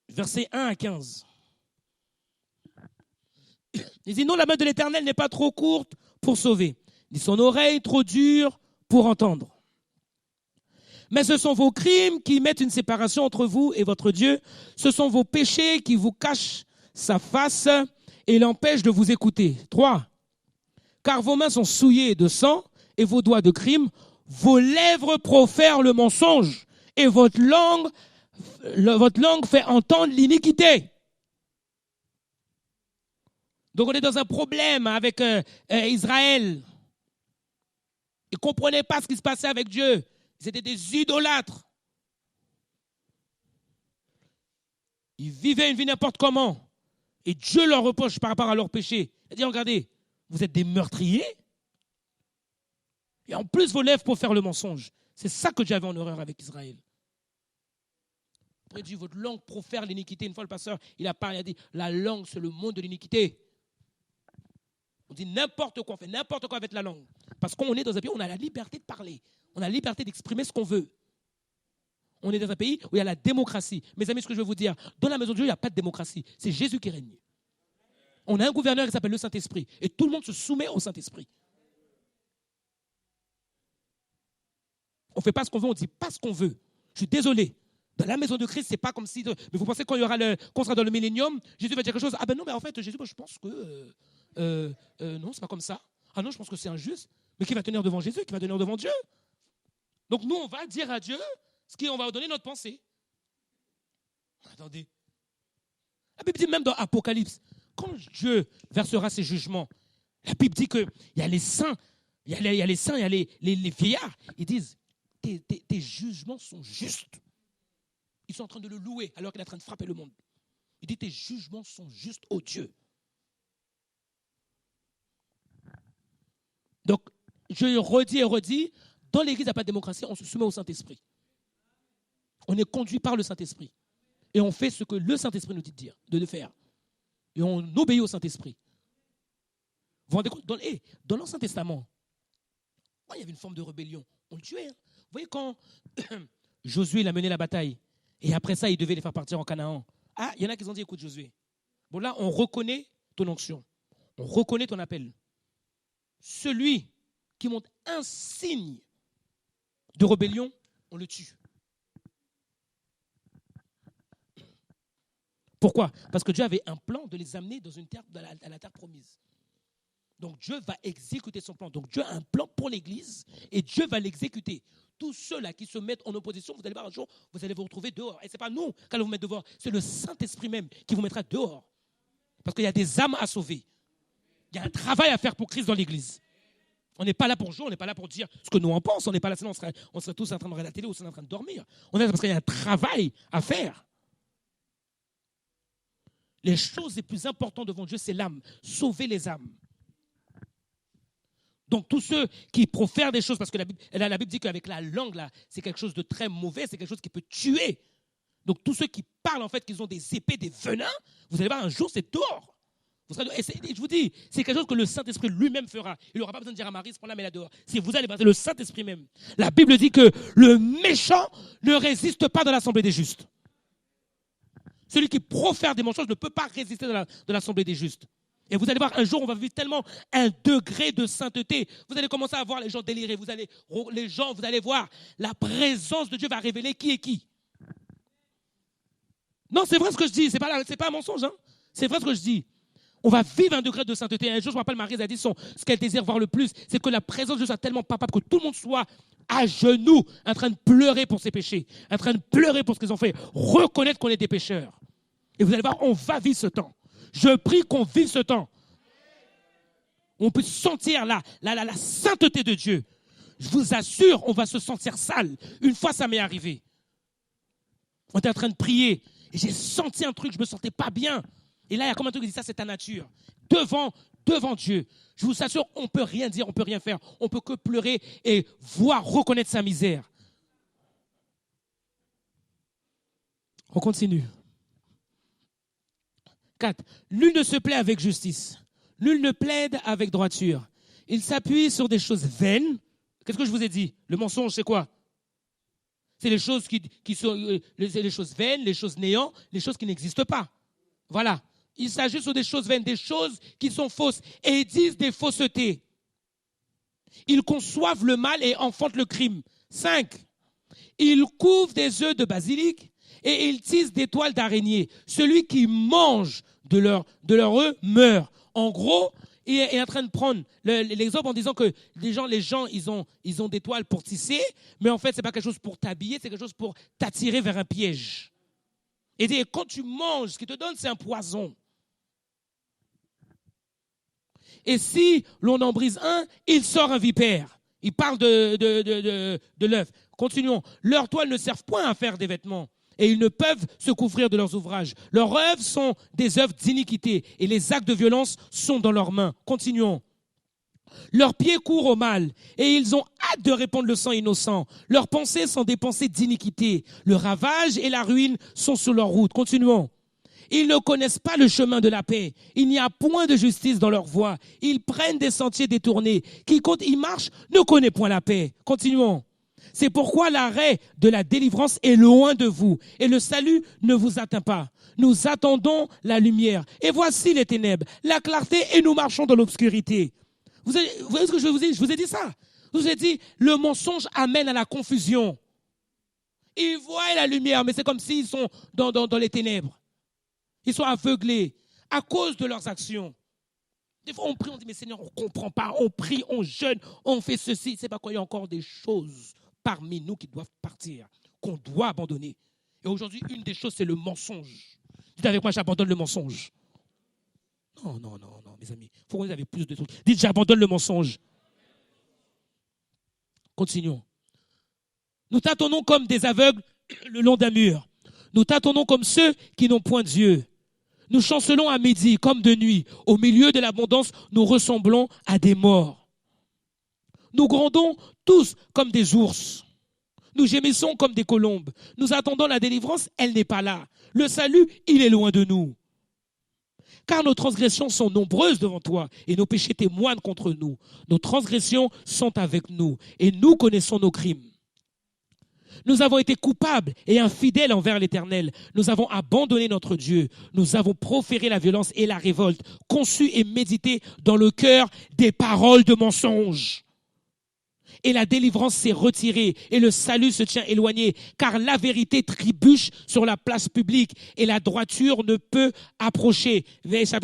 Versets 1 à 15. Il dit, non, la main de l'Éternel n'est pas trop courte pour sauver, ni son oreille trop dure pour entendre. Mais ce sont vos crimes qui mettent une séparation entre vous et votre Dieu. Ce sont vos péchés qui vous cachent sa face et l'empêchent de vous écouter. 3. Car vos mains sont souillées de sang et vos doigts de crime. Vos lèvres profèrent le mensonge et votre langue fait entendre l'iniquité. Donc on est dans un problème avec Israël. Ils ne comprenaient pas ce qui se passait avec Dieu. Ils étaient des idolâtres. Ils vivaient une vie n'importe comment. Et Dieu leur reproche par rapport à leurs péchés. Il dit, regardez, vous êtes des meurtriers. Et en plus, vos lèvres pour faire le mensonge. C'est ça que Dieu avait en horreur avec Israël. Après, il dit, votre langue profère l'iniquité. Une fois, le pasteur, il a parlé, il a dit, la langue, c'est le monde de l'iniquité. On dit n'importe quoi, on fait n'importe quoi avec la langue. Parce qu'on est dans un pays où on a la liberté de parler. On a la liberté d'exprimer ce qu'on veut. On est dans un pays où il y a la démocratie. Mes amis, ce que je veux vous dire, dans la maison de Dieu, il n'y a pas de démocratie. C'est Jésus qui règne. On a un gouverneur qui s'appelle le Saint-Esprit. Et tout le monde se soumet au Saint-Esprit. On ne fait pas ce qu'on veut, on ne dit pas ce qu'on veut. Je suis désolé. Dans la maison de Christ, c'est pas comme si... Mais vous pensez quand qu'on sera dans le millénium, Jésus va dire quelque chose. Ah ben non, mais en fait, Jésus, moi, je pense que... non, c'est pas comme ça. Ah non, je pense que c'est injuste. Mais qui va tenir devant Jésus? Qui va tenir devant Dieu? Donc nous, on va dire à Dieu on va donner notre pensée. Attendez. La Bible dit même dans Apocalypse, quand Dieu versera ses jugements, la Bible dit qu'il y a les saints, il y a les saints, il y a les vieillards. Ils disent, tes jugements sont justes. Ils sont en train de le louer alors qu'il est en train de frapper le monde. Il dit, tes jugements sont justes, ô Dieu. Donc, je redis et redis, dans l'Église, il n'y a pas de démocratie, on se soumet au Saint-Esprit. On est conduit par le Saint-Esprit. Et on fait ce que le Saint-Esprit nous dit de faire. Et on obéit au Saint-Esprit. Vous vous rendez compte, dans l'Ancien Testament, il y avait une forme de rébellion. On le tuait. Hein. Vous voyez quand Josué il a mené la bataille, et après ça, il devait les faire partir en Canaan. Ah, il y en a qui ont dit, écoute Josué, bon là, on reconnaît ton onction. On reconnaît ton appel. Celui qui montre un signe de rébellion, on le tue. Pourquoi? Parce que Dieu avait un plan de les amener dans une terre, à la terre promise. Donc Dieu va exécuter son plan. Donc Dieu a un plan pour l'Église et Dieu va l'exécuter. Tous ceux-là qui se mettent en opposition, vous allez voir un jour, vous allez vous retrouver dehors. Et ce n'est pas nous qui allons vous mettre dehors, c'est le Saint-Esprit même qui vous mettra dehors. Parce qu'il y a des âmes à sauver. Il y a un travail à faire pour Christ dans l'Église. On n'est pas là pour jouer, on n'est pas là pour dire ce que nous en pensons. On n'est pas là, sinon on serait tous en train de regarder la télé ou en train de dormir. On est là parce qu'il y a un travail à faire. Les choses les plus importantes devant Dieu, c'est l'âme. Sauver les âmes. Donc tous ceux qui profèrent des choses, parce que la Bible dit qu'avec la langue, là, c'est quelque chose de très mauvais, c'est quelque chose qui peut tuer. Donc tous ceux qui parlent, en fait, qu'ils ont des épées, des venins, vous allez voir, un jour, c'est dehors. Et je vous dis, c'est quelque chose que le Saint-Esprit lui-même fera. Il n'aura pas besoin de dire à Marie, prends-la, mets-la dehors. Si vous allez voir, c'est le Saint-Esprit même. La Bible dit que le méchant ne résiste pas dans l'assemblée des justes. Celui qui profère des mensonges ne peut pas résister dans l'assemblée des justes. Et vous allez voir, un jour, on va vivre tellement un degré de sainteté. Vous allez commencer à voir les gens délirer. Vous allez voir, la présence de Dieu va révéler qui est qui. Non, c'est vrai ce que je dis. C'est pas un mensonge. Hein. C'est vrai ce que je dis. On va vivre un degré de sainteté. Un jour, je me rappelle, Marie a dit ce qu'elle désire voir le plus, c'est que la présence de Dieu soit tellement palpable que tout le monde soit à genoux, en train de pleurer pour ses péchés, en train de pleurer pour ce qu'ils ont fait, reconnaître qu'on est des pécheurs. Et vous allez voir, on va vivre ce temps. Je prie qu'on vive ce temps. On peut sentir la sainteté de Dieu. Je vous assure, on va se sentir sale. Une fois, ça m'est arrivé. On était en train de prier et j'ai senti un truc, je ne me sentais pas bien. Et là, il y a comme un truc qui dit, ça, c'est ta nature. Devant Dieu. Je vous assure, on ne peut rien dire, on ne peut rien faire. On ne peut que pleurer et voir, reconnaître sa misère. On continue. 4. Nul ne se plaît avec justice. Nul ne plaide avec droiture. Il s'appuie sur des choses vaines. Qu'est-ce que je vous ai dit? Le mensonge, c'est quoi? C'est les choses qui sont les choses vaines, les choses néants, les choses qui n'existent pas. Voilà. Il s'agit sur des choses vaines, des choses qui sont fausses. Et ils disent des faussetés. Ils conçoivent le mal et enfantent le crime. 5. Ils couvent des œufs de basilic et ils tissent des toiles d'araignée. Celui qui mange de leur œuf meurt. En gros, il est en train de prendre l'exemple en disant que les gens ils ont des toiles pour tisser, mais en fait, ce n'est pas quelque chose pour t'habiller, c'est quelque chose pour t'attirer vers un piège. Et quand tu manges, ce qu'il te donne, c'est un poison. Et si l'on en brise un, il sort un vipère. Il parle de l'œuf. Continuons. Leurs toiles ne servent point à faire des vêtements. Et ils ne peuvent se couvrir de leurs ouvrages. Leurs œuvres sont des œuvres d'iniquité. Et les actes de violence sont dans leurs mains. Continuons. Leurs pieds courent au mal. Et ils ont hâte de répandre le sang innocent. Leurs pensées sont des pensées d'iniquité. Le ravage et la ruine sont sur leur route. Continuons. Ils ne connaissent pas le chemin de la paix. Il n'y a point de justice dans leur voie. Ils prennent des sentiers détournés. Quiconque y marche ne connaît point la paix. Continuons. C'est pourquoi l'arrêt de la délivrance est loin de vous et le salut ne vous atteint pas. Nous attendons la lumière et voici les ténèbres, la clarté et nous marchons dans l'obscurité. Vous voyez ce que je vous ai dit? Je vous ai dit ça. Je vous ai dit, le mensonge amène à la confusion. Ils voient la lumière, mais c'est comme s'ils sont dans les ténèbres. Ils sont aveuglés à cause de leurs actions. Des fois, on prie, on dit, mais Seigneur, on ne comprend pas. On prie, on jeûne, on fait ceci. C'est pas quoi, il y a encore des choses parmi nous qui doivent partir, qu'on doit abandonner. Et aujourd'hui, une des choses, c'est le mensonge. Dites avec moi, j'abandonne le mensonge. Non, mes amis. Il faut que vous ayez plus de trucs. Dites, j'abandonne le mensonge. Continuons. Nous tâtonnons comme des aveugles le long d'un mur. Nous tâtonnons comme ceux qui n'ont point Dieu. Nous chancelons à midi comme de nuit. Au milieu de l'abondance, nous ressemblons à des morts. Nous grondons tous comme des ours. Nous gémissons comme des colombes. Nous attendons la délivrance, elle n'est pas là. Le salut, il est loin de nous. Car nos transgressions sont nombreuses devant toi et nos péchés témoignent contre nous. Nos transgressions sont avec nous et nous connaissons nos crimes. Nous avons été coupables et infidèles envers l'Éternel. Nous avons abandonné notre Dieu. Nous avons proféré la violence et la révolte, conçu et médité dans le cœur des paroles de mensonges. Et la délivrance s'est retirée et le salut se tient éloigné, car la vérité trébuche sur la place publique et la droiture ne peut approcher. Verset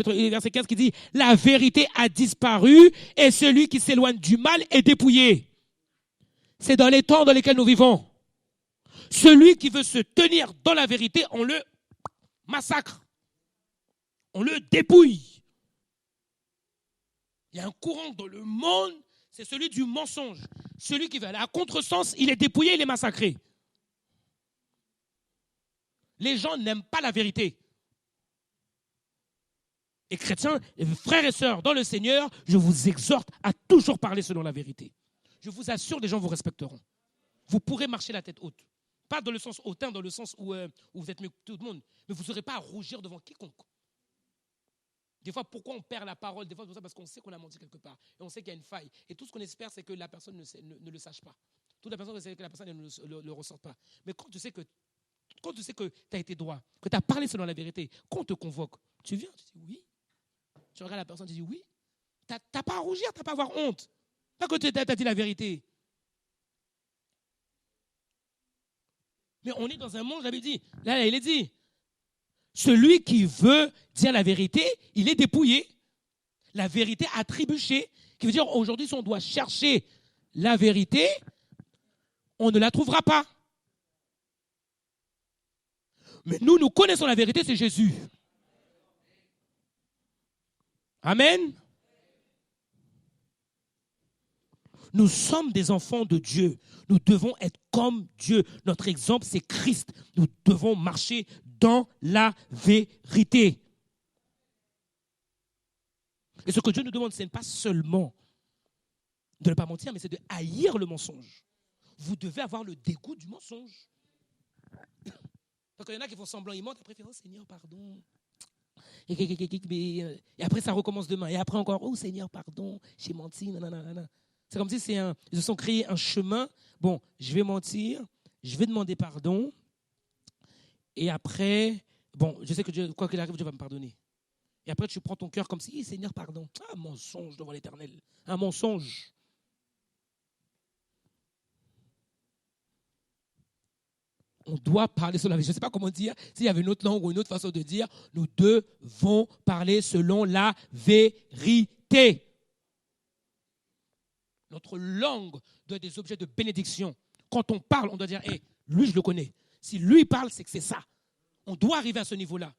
15 qui dit, la vérité a disparu et celui qui s'éloigne du mal est dépouillé. C'est dans les temps dans lesquels nous vivons. Celui qui veut se tenir dans la vérité, on le massacre. On le dépouille. Il y a un courant dans le monde, c'est celui du mensonge. Celui qui veut aller à contresens, il est dépouillé, il est massacré. Les gens n'aiment pas la vérité. Et chrétiens, frères et sœurs dans le Seigneur, je vous exhorte à toujours parler selon la vérité. Je vous assure, les gens vous respecteront. Vous pourrez marcher la tête haute. Pas dans le sens hautain, dans le sens où vous êtes mieux que tout le monde. Mais vous n'aurez pas à rougir devant quiconque. Des fois, pourquoi on perd la parole? Des fois, c'est parce qu'on sait qu'on a menti quelque part. Et on sait qu'il y a une faille. Et tout ce qu'on espère, c'est que la personne ne le sache pas. Toute la personne, c'est que la personne ne le ressorte pas. Mais quand tu sais que tu as été droit, que tu as parlé selon la vérité, quand on te convoque, tu viens, tu dis oui. Tu regardes la personne, tu dis oui. Tu n'as pas à rougir, tu n'as pas à avoir honte. Pas que tu as dit la vérité. Mais on est dans un monde, j'avais dit, là, il est dit, celui qui veut dire la vérité, il est dépouillé. La vérité a trébuché, qui veut dire aujourd'hui, si on doit chercher la vérité, on ne la trouvera pas. Mais nous connaissons la vérité, c'est Jésus. Amen. Nous sommes des enfants de Dieu. Nous devons être comme Dieu. Notre exemple, c'est Christ. Nous devons marcher dans la vérité. Et ce que Dieu nous demande, ce n'est pas seulement de ne pas mentir, mais c'est de haïr le mensonge. Vous devez avoir le dégoût du mensonge. Parce qu'il y en a qui font semblant, ils mentent, après ils font « Oh Seigneur, pardon ». Et après, ça recommence demain. Et après encore « Oh Seigneur, pardon, j'ai menti. » C'est comme si ils se sont créés un chemin. Bon, je vais mentir, je vais demander pardon. Et après, bon, je sais que Dieu, quoi qu'il arrive, Dieu va me pardonner. Et après, tu prends ton cœur comme si, Seigneur, pardon. Ah, mensonge devant l'Éternel. Un mensonge. On doit parler selon la vérité. Je ne sais pas comment dire. S'il y avait une autre langue ou une autre façon de dire, nous devons parler selon la vérité. Notre langue doit être des objets de bénédiction. Quand on parle, on doit dire, hey, lui, je le connais. Si lui parle, c'est que c'est ça. On doit arriver à ce niveau-là.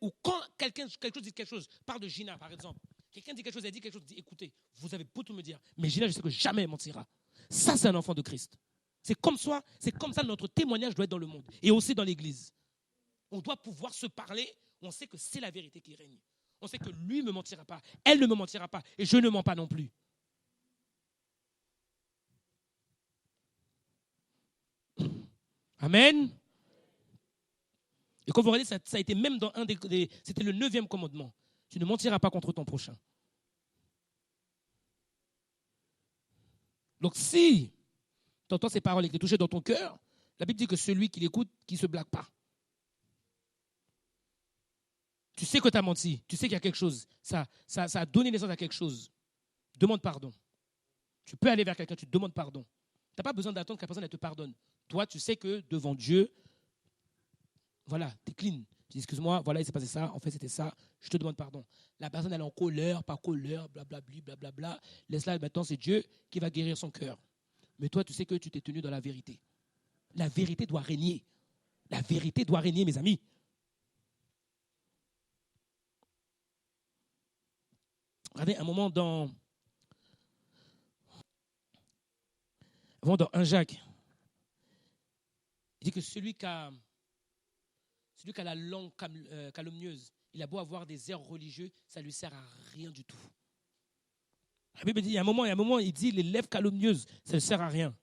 Ou quand quelqu'un dit quelque chose, parle de Gina, par exemple. Quelqu'un dit quelque chose, elle dit quelque chose, dit, écoutez, vous avez beau tout me dire, mais Gina, je sais que jamais elle mentira. Ça, c'est un enfant de Christ. C'est comme ça notre témoignage doit être dans le monde. Et aussi dans l'église. On doit pouvoir se parler, on sait que c'est la vérité qui règne. On sait que lui ne me mentira pas, elle ne me mentira pas, et je ne mens pas non plus. Amen. Et quand vous regardez, ça a été même dans c'était le 9e commandement. Tu ne mentiras pas contre ton prochain. Donc si tu entends ces paroles et que tu es touché dans ton cœur, la Bible dit que celui qui l'écoute, qui ne se blague pas. Tu sais que tu as menti, tu sais qu'il y a quelque chose, ça a donné naissance à quelque chose. Demande pardon. Tu peux aller vers quelqu'un, tu te demandes pardon. Tu n'as pas besoin d'attendre que la personne elle te pardonne. Toi, tu sais que devant Dieu, voilà, tu es clean. Tu dis, excuse-moi, voilà, il s'est passé ça, en fait, c'était ça, je te demande pardon. La personne, elle est en colère, pas colère, blablabli, blablabla. Laisse-la, maintenant, c'est Dieu qui va guérir son cœur. Mais toi, tu sais que tu t'es tenu dans la vérité. La vérité doit régner. La vérité doit régner, mes amis. Regardez, un moment dans 1 Jacques, Il dit que celui qui a la langue calomnieuse, il a beau avoir des airs religieux, ça ne lui sert à rien du tout. La Bible dit, il y a un moment, il dit, les lèvres calomnieuses, ça ne sert à rien.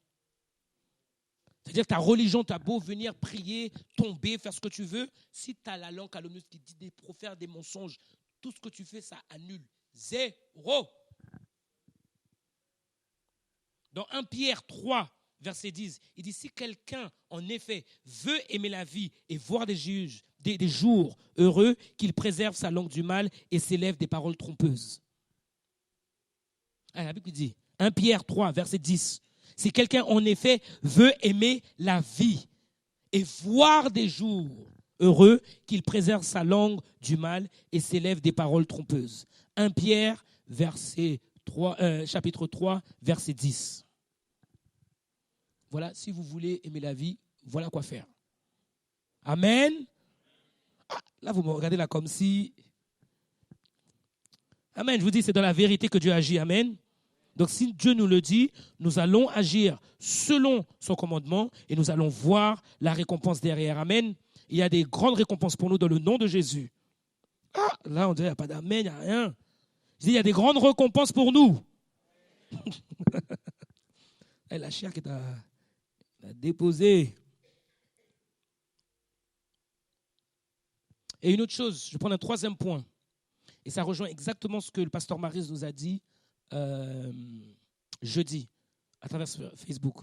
C'est-à-dire que ta religion, tu as beau venir prier, tomber, faire ce que tu veux, si tu as la langue calomnieuse qui dit profère des mensonges, tout ce que tu fais, ça annule. Zéro. Dans 1 Pierre 3, verset 10, il dit, si quelqu'un, en effet, veut aimer la vie et voir des jours heureux, qu'il préserve sa langue du mal et s'élève des paroles trompeuses. La Bible dit, 1 Pierre 3, verset 10, si quelqu'un, en effet, veut aimer la vie et voir des jours heureux, qu'il préserve sa langue du mal et s'élève des paroles trompeuses. 1 Pierre, chapitre 3, verset 10. Voilà, si vous voulez aimer la vie, voilà quoi faire. Amen. Là, vous me regardez là comme si... Amen, je vous dis, c'est dans la vérité que Dieu agit. Amen. Donc, si Dieu nous le dit, nous allons agir selon son commandement et nous allons voir la récompense derrière. Amen. Il y a des grandes récompenses pour nous dans le nom de Jésus. Là, on dirait qu'il n'y a pas d'amen, il n'y a rien. Je dis, il y a des grandes récompenses pour nous. La chair qui t'a déposée. Et une autre chose, je prends un troisième point. Et ça rejoint exactement ce que le pasteur Maryse nous a dit jeudi à travers Facebook.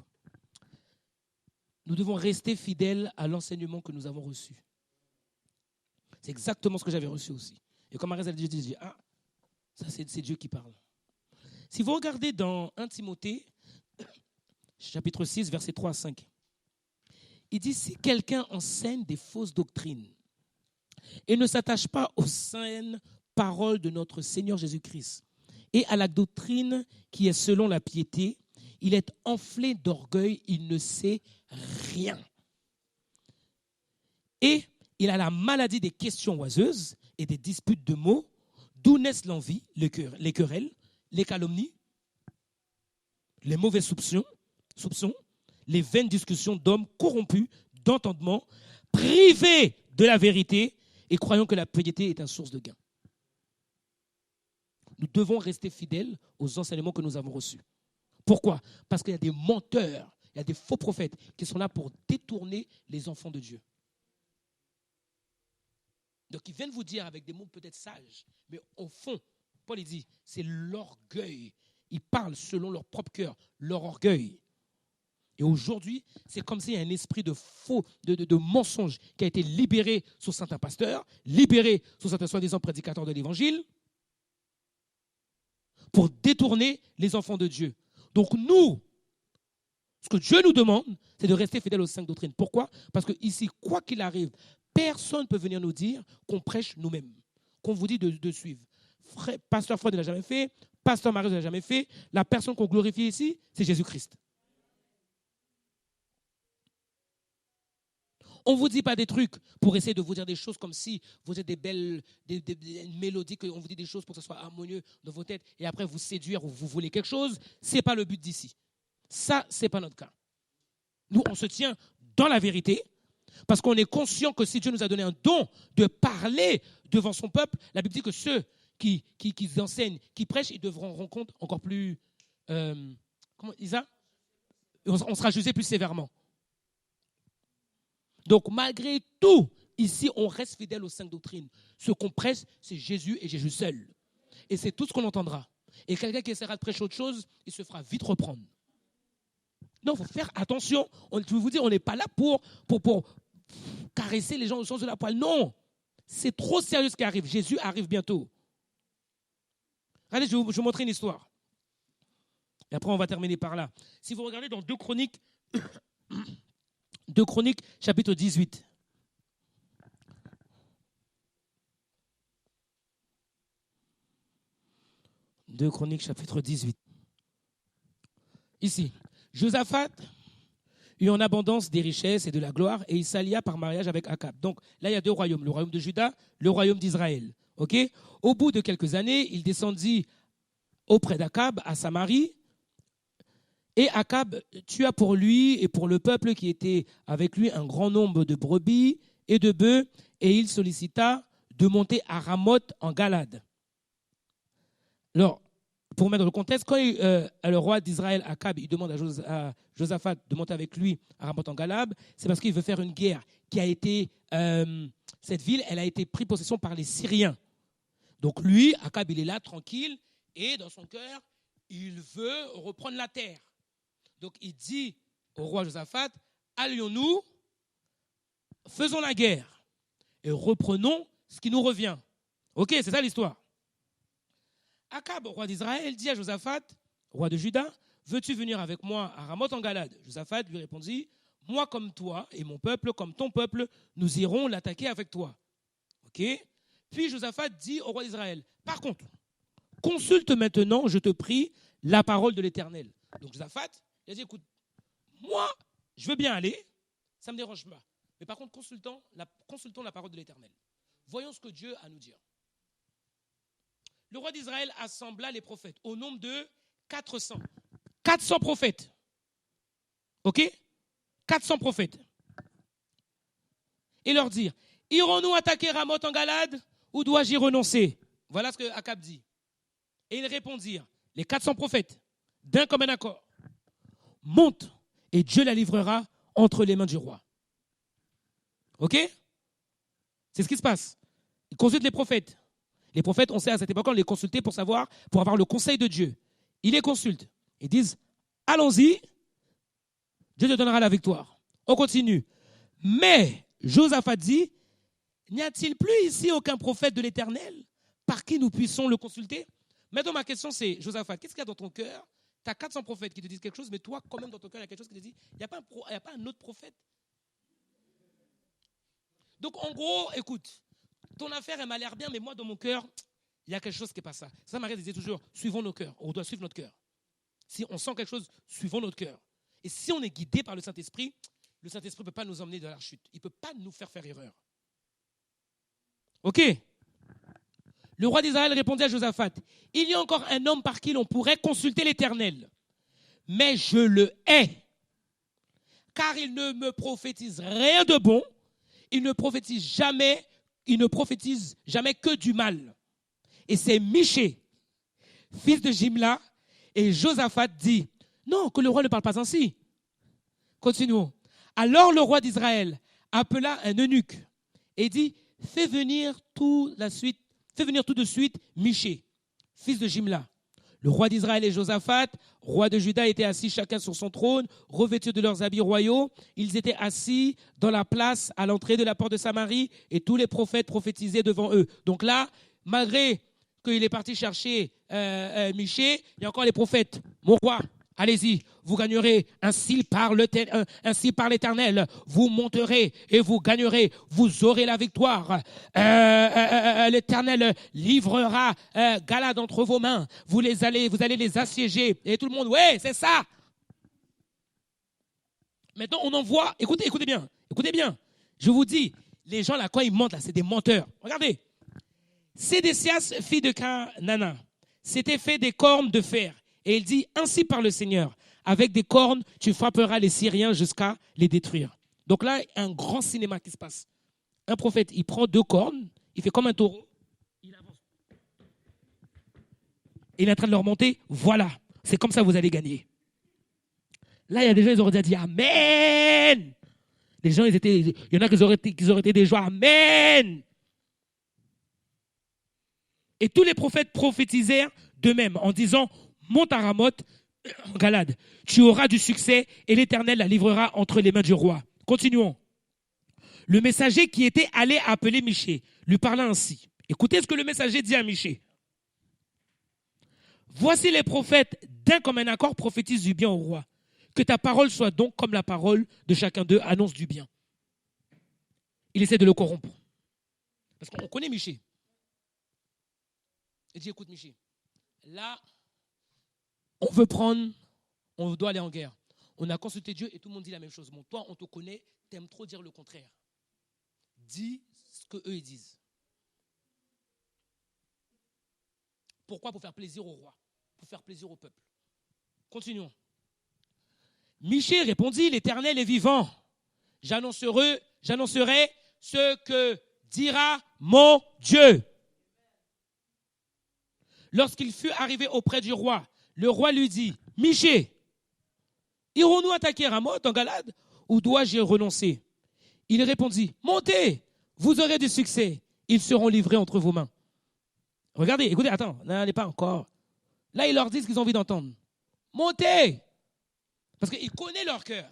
Nous devons rester fidèles à l'enseignement que nous avons reçu. C'est exactement ce que j'avais reçu aussi. Et comme Maryse a dit, ça c'est Dieu qui parle. Si vous regardez dans 1 Timothée, chapitre 6, versets 3 à 5, il dit, si quelqu'un enseigne des fausses doctrines et ne s'attache pas aux saines paroles de notre Seigneur Jésus-Christ et à la doctrine qui est selon la piété, il est enflé d'orgueil, il ne sait rien. Et il a la maladie des questions oiseuses et des disputes de mots, d'où naissent l'envie, les querelles, les calomnies, les mauvais soupçons, les vaines discussions d'hommes corrompus d'entendement, privés de la vérité et croyant que la piété est une source de gain. Nous devons rester fidèles aux enseignements que nous avons reçus. Pourquoi ? Parce qu'il y a des menteurs, il y a des faux prophètes qui sont là pour détourner les enfants de Dieu. Donc ils viennent vous dire avec des mots peut-être sages, mais au fond, Paul il dit, c'est l'orgueil. Ils parlent selon leur propre cœur, leur orgueil. Et aujourd'hui, c'est comme s'il y a un esprit de faux, de mensonge qui a été libéré sur certains pasteurs, libéré sur certains soi-disant prédicateurs de l'évangile, pour détourner les enfants de Dieu. Donc nous, ce que Dieu nous demande, c'est de rester fidèles aux 5 doctrines. Pourquoi ? Parce que ici, quoi qu'il arrive, personne ne peut venir nous dire qu'on prêche nous-mêmes, qu'on vous dit de suivre. Pasteur Fred ne l'a jamais fait, Pasteur Marie ne l'a jamais fait. La personne qu'on glorifie ici, c'est Jésus-Christ. On ne vous dit pas des trucs pour essayer de vous dire des choses comme si vous êtes des belles des mélodies, qu'on vous dit des choses pour que ce soit harmonieux dans vos têtes et après vous séduire ou vous voulez quelque chose. Ce n'est pas le but d'ici. Ça, ce n'est pas notre cas. Nous, on se tient dans la vérité parce qu'on est conscient que si Dieu nous a donné un don de parler devant son peuple, la Bible dit que ceux qui enseignent, qui prêchent, ils devront rendre compte encore plus... comment Isa ? On sera jugé plus sévèrement. Donc, malgré tout, ici, on reste fidèle aux 5 doctrines. Ce qu'on prêche, c'est Jésus et Jésus seul. Et c'est tout ce qu'on entendra. Et quelqu'un qui essaiera de prêcher autre chose, il se fera vite reprendre. Non, il faut faire attention. Je vous dis, on n'est pas là pour caresser les gens au sens de la poêle. Non, c'est trop sérieux ce qui arrive. Jésus arrive bientôt. Regardez, je vais vous montrer une histoire. Et après, on va terminer par là. Si vous regardez dans 2 Chroniques... 2 Chroniques, chapitre 18. « 2 Chroniques, chapitre 18. Ici, Josaphat eut en abondance des richesses et de la gloire, et il s'allia par mariage avec Akab. Donc là, il y a 2 royaumes, le royaume de Juda, le royaume d'Israël. Okay ? Au bout de quelques années, il descendit auprès d'Akab, à Samarie, Et Akab tua pour lui et pour le peuple qui était avec lui un grand nombre de brebis et de bœufs, et il sollicita de monter à Ramoth en Galade. Alors, pour mettre le contexte, quand le roi d'Israël, Akab, il demande à Josaphat de monter avec lui à Ramoth en Galade, c'est parce qu'il veut faire une guerre qui a été, cette ville, elle a été prise possession par les Syriens. Donc lui, Akab, il est là, tranquille, et dans son cœur, il veut reprendre la terre. Donc il dit au roi Josaphat, allions-nous, faisons la guerre, et reprenons ce qui nous revient. Ok, c'est ça l'histoire. Akab, roi d'Israël, dit à Josaphat, roi de Juda, veux-tu venir avec moi à Ramoth en Galade? Josaphat lui répondit, moi comme toi et mon peuple comme ton peuple, nous irons l'attaquer avec toi. Ok. Puis Josaphat dit au roi d'Israël, par contre, consulte maintenant, je te prie, la parole de l'Éternel. Donc Josaphat, il a dit, écoute, moi, je veux bien aller, ça ne me dérange pas. Mais par contre, consultons la parole de l'Éternel. Voyons ce que Dieu a à nous dire. Le roi d'Israël assembla les prophètes au nombre de 400. 400 prophètes. Ok? 400 prophètes. Et leur dire, irons-nous attaquer Ramoth en Galade ou dois-je y renoncer? Voilà ce que Akab dit. Et ils répondirent, les 400 prophètes, d'un commun accord, monte et Dieu la livrera entre les mains du roi. Ok? C'est ce qui se passe. Ils consultent les prophètes. Les prophètes, on sait à cette époque, on les consultait pour avoir le conseil de Dieu. Ils les consultent. Ils disent, allons-y, Dieu te donnera la victoire. On continue. Mais Josaphat dit, n'y a-t-il plus ici aucun prophète de l'Éternel par qui nous puissions le consulter? Maintenant, ma question c'est, Josaphat, qu'est-ce qu'il y a dans ton cœur? Tu as 400 prophètes qui te disent quelque chose, mais toi, quand même, dans ton cœur, il y a quelque chose qui te dit, il n'y a pas un autre prophète. Donc, en gros, écoute, ton affaire, elle m'a l'air bien, mais moi, dans mon cœur, il y a quelque chose qui n'est pas ça. Ça, Marie disait toujours, suivons nos cœurs. On doit suivre notre cœur. Si on sent quelque chose, suivons notre cœur. Et si on est guidé par le Saint-Esprit ne peut pas nous emmener dans la chute. Il ne peut pas nous faire erreur. Ok? Le roi d'Israël répondit à Josaphat, il y a encore un homme par qui l'on pourrait consulter l'Éternel, mais je le hais, car il ne me prophétise rien de bon, il ne prophétise jamais que du mal. Et c'est Michée, fils de Jimla, et Josaphat dit, non, que le roi ne parle pas ainsi. Continuons. Alors le roi d'Israël appela un eunuque et dit, fais venir tout de suite Michée, fils de Jimla. Le roi d'Israël et Josaphat, roi de Juda, étaient assis chacun sur son trône, revêtus de leurs habits royaux. Ils étaient assis dans la place à l'entrée de la porte de Samarie et tous les prophètes prophétisaient devant eux. Donc là, malgré qu'il est parti chercher Michée, il y a encore les prophètes. Mon roi, allez-y, vous gagnerez, ainsi par l'Éternel, vous monterez et vous gagnerez, vous aurez la victoire. L'Éternel livrera Galade entre vos mains, vous allez les assiéger. Et tout le monde, ouais, c'est ça. Maintenant, on envoie, écoutez bien, je vous dis, les gens là, quand ils mentent là, c'est des menteurs. Regardez, Sédécias, fille de Canana, s'était fait des cornes de fer. Et il dit, ainsi par le Seigneur, avec des cornes, tu frapperas les Syriens jusqu'à les détruire. Donc là, un grand cinéma qui se passe. Un prophète, il prend 2 cornes, il fait comme un taureau, il avance. Il est en train de leur monter, voilà, c'est comme ça que vous allez gagner. Là, il y a des gens, ils auraient déjà dit Amen. Les gens, il y en a qui auraient été des joies, Amen. Et tous les prophètes prophétisèrent d'eux-mêmes en disant, monte à Ramoth, en Galade, tu auras du succès et l'Éternel la livrera entre les mains du roi. Continuons. Le messager qui était allé appeler Michée lui parla ainsi. Écoutez ce que le messager dit à Michée. Voici les prophètes d'un commun accord prophétisent du bien au roi. Que ta parole soit donc comme la parole de chacun d'eux annonce du bien. Il essaie de le corrompre. Parce qu'on connaît Michée. Il dit, écoute Michée, là, on doit aller en guerre. On a consulté Dieu et tout le monde dit la même chose. Bon, toi, on te connaît, t'aimes trop dire le contraire. Dis ce qu'eux ils disent. Pourquoi? Pour faire plaisir au roi, pour faire plaisir au peuple. Continuons. Michée répondit, l'Éternel est vivant. J'annoncerai ce que dira mon Dieu. Lorsqu'il fut arrivé auprès du roi, le roi lui dit, Michée, irons-nous attaquer Ramoth en Galade ou dois-je y renoncer? Il répondit, montez, vous aurez du succès, ils seront livrés entre vos mains. Regardez, écoutez, attends, n'allez pas encore. Là, il leur dit ce qu'ils ont envie d'entendre. Montez, parce qu'il connaît leur cœur.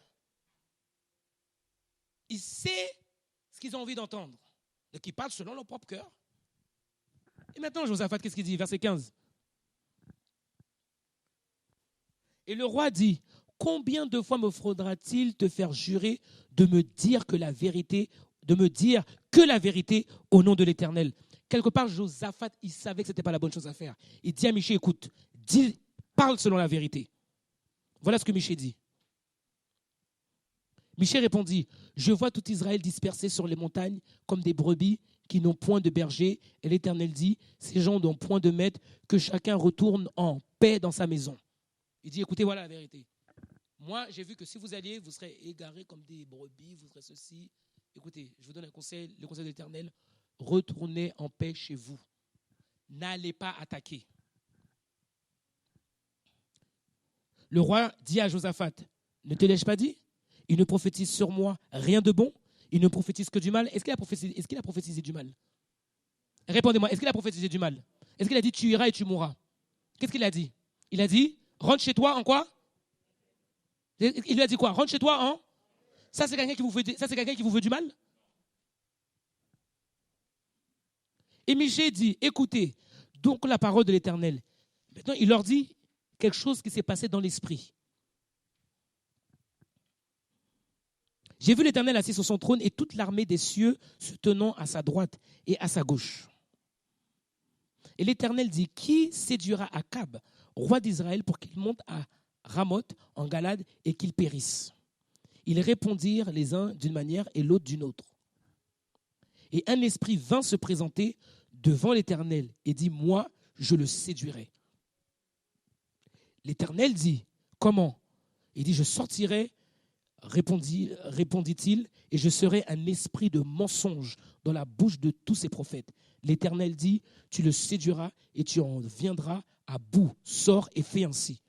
Il sait ce qu'ils ont envie d'entendre. Donc, ils parlent selon leur propre cœur. Et maintenant, Josaphat, qu'est-ce qu'il dit? Verset 15. Et le roi dit, combien de fois me faudra-t-il te faire jurer de me dire que la vérité au nom de l'Éternel? Quelque part, Josaphat, il savait que ce n'était pas la bonne chose à faire. Il dit à Michée, écoute, parle selon la vérité. Voilà ce que Michée dit. Michée répondit, je vois tout Israël dispersé sur les montagnes comme des brebis qui n'ont point de berger. Et l'Éternel dit, ces gens n'ont point de maître, que chacun retourne en paix dans sa maison. Il dit, écoutez, voilà la vérité. Moi, j'ai vu que si vous alliez, vous serez égarés comme des brebis, vous serez ceci. Écoutez, je vous donne un conseil, le conseil de l'Éternel. Retournez en paix chez vous. N'allez pas attaquer. Le roi dit à Josaphat, ne te l'ai-je pas dit? Il ne prophétise sur moi rien de bon. Il ne prophétise que du mal. Est-ce qu'il a prophétisé du mal? Répondez-moi, est-ce qu'il a prophétisé du mal? Est-ce qu'il a dit tu iras et tu mourras? Qu'est-ce qu'il a dit? Il a dit rentre chez toi en quoi? Il lui a dit quoi? Rentre chez toi en? Ça c'est quelqu'un qui vous veut du mal? Et Michée dit, écoutez, donc la parole de l'Éternel. Maintenant, il leur dit quelque chose qui s'est passé dans l'esprit. J'ai vu l'Éternel assis sur son trône et toute l'armée des cieux se tenant à sa droite et à sa gauche. Et l'Éternel dit, qui séduira Akab, roi d'Israël, pour qu'il monte à Ramoth en Galade et qu'il périsse? Ils répondirent les uns d'une manière et l'autre d'une autre. Et un esprit vint se présenter devant l'Éternel et dit, moi, je le séduirai. L'Éternel dit, comment? Il dit, je sortirai, répondit-il, et je serai un esprit de mensonge dans la bouche de tous ses prophètes. L'Éternel dit, tu le séduiras et tu en viendras à bout. Sors et fais ainsi.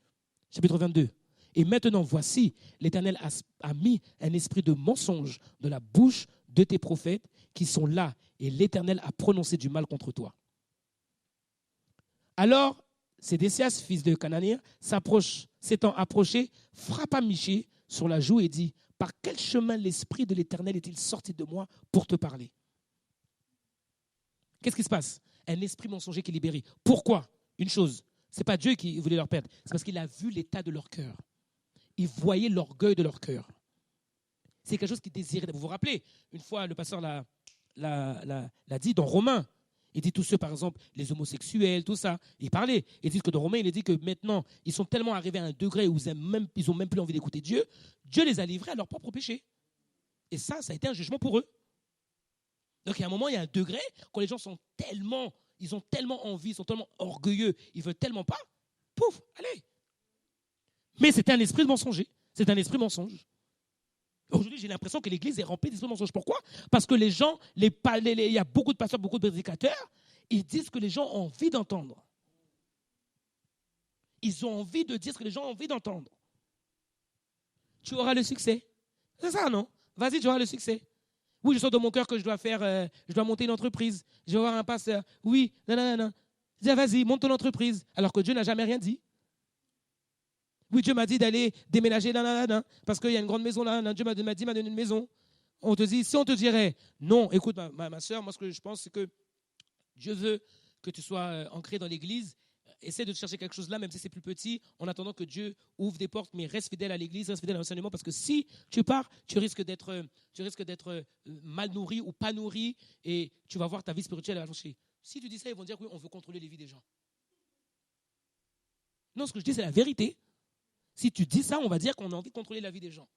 Chapitre 22. Et maintenant, voici, l'Éternel a mis un esprit de mensonge dans la bouche de tes prophètes qui sont là, et l'Éternel a prononcé du mal contre toi. Alors, Sédécias, fils de Cananéen, s'étant approché, frappa Michée sur la joue et dit, par quel chemin l'esprit de l'Éternel est-il sorti de moi pour te parler? Qu'est-ce qui se passe? Un esprit mensonger qui est libéré. Pourquoi? Une chose, ce n'est pas Dieu qui voulait leur perdre, c'est parce qu'il a vu l'état de leur cœur. Il voyait l'orgueil de leur cœur. C'est quelque chose qu'il désirait. Vous vous rappelez, une fois le pasteur l'a dit dans Romains. Il dit tous ceux, par exemple, les homosexuels, tout ça. Il parlait. Il dit que dans Romains, il dit que maintenant, ils sont tellement arrivés à un degré où ils n'ont même plus envie d'écouter Dieu. Dieu les a livrés à leur propre péché. Et ça a été un jugement pour eux. Donc, il y a un moment, il y a un degré, quand les gens ils ont tellement envie, ils sont tellement orgueilleux, ils ne veulent tellement pas, pouf, allez. Mais c'est un esprit de mensonger. C'est un esprit mensonge. Aujourd'hui, j'ai l'impression que l'Église est remplie d'esprits mensonges. Pourquoi? Parce que les gens, il y a beaucoup de pasteurs, beaucoup de prédicateurs, ils disent ce que les gens ont envie d'entendre. Ils ont envie de dire ce que les gens ont envie d'entendre. Tu auras le succès. C'est ça, non? Vas-y, tu auras le succès. Oui, je sens dans mon cœur que je dois monter une entreprise. Je vais voir un pasteur. Oui, non. Dis, vas-y, monte ton entreprise. Alors que Dieu n'a jamais rien dit. Oui, Dieu m'a dit d'aller déménager là, parce qu'il y a une grande maison là. Dieu m'a dit, m'a donné une maison. On te dit, si on te dirait, non, écoute, ma soeur, moi ce que je pense, c'est que Dieu veut que tu sois ancré dans l'église. Essaie de chercher quelque chose là, même si c'est plus petit, en attendant que Dieu ouvre des portes, mais reste fidèle à l'église, reste fidèle à l'enseignement, parce que si tu pars, tu risques d'être mal nourri ou pas nourri, et tu vas voir ta vie spirituelle à changer. Si tu dis ça, ils vont dire, oui, on veut contrôler les vies des gens. Non, ce que je dis, c'est la vérité. Si tu dis ça, on va dire qu'on a envie de contrôler la vie des gens.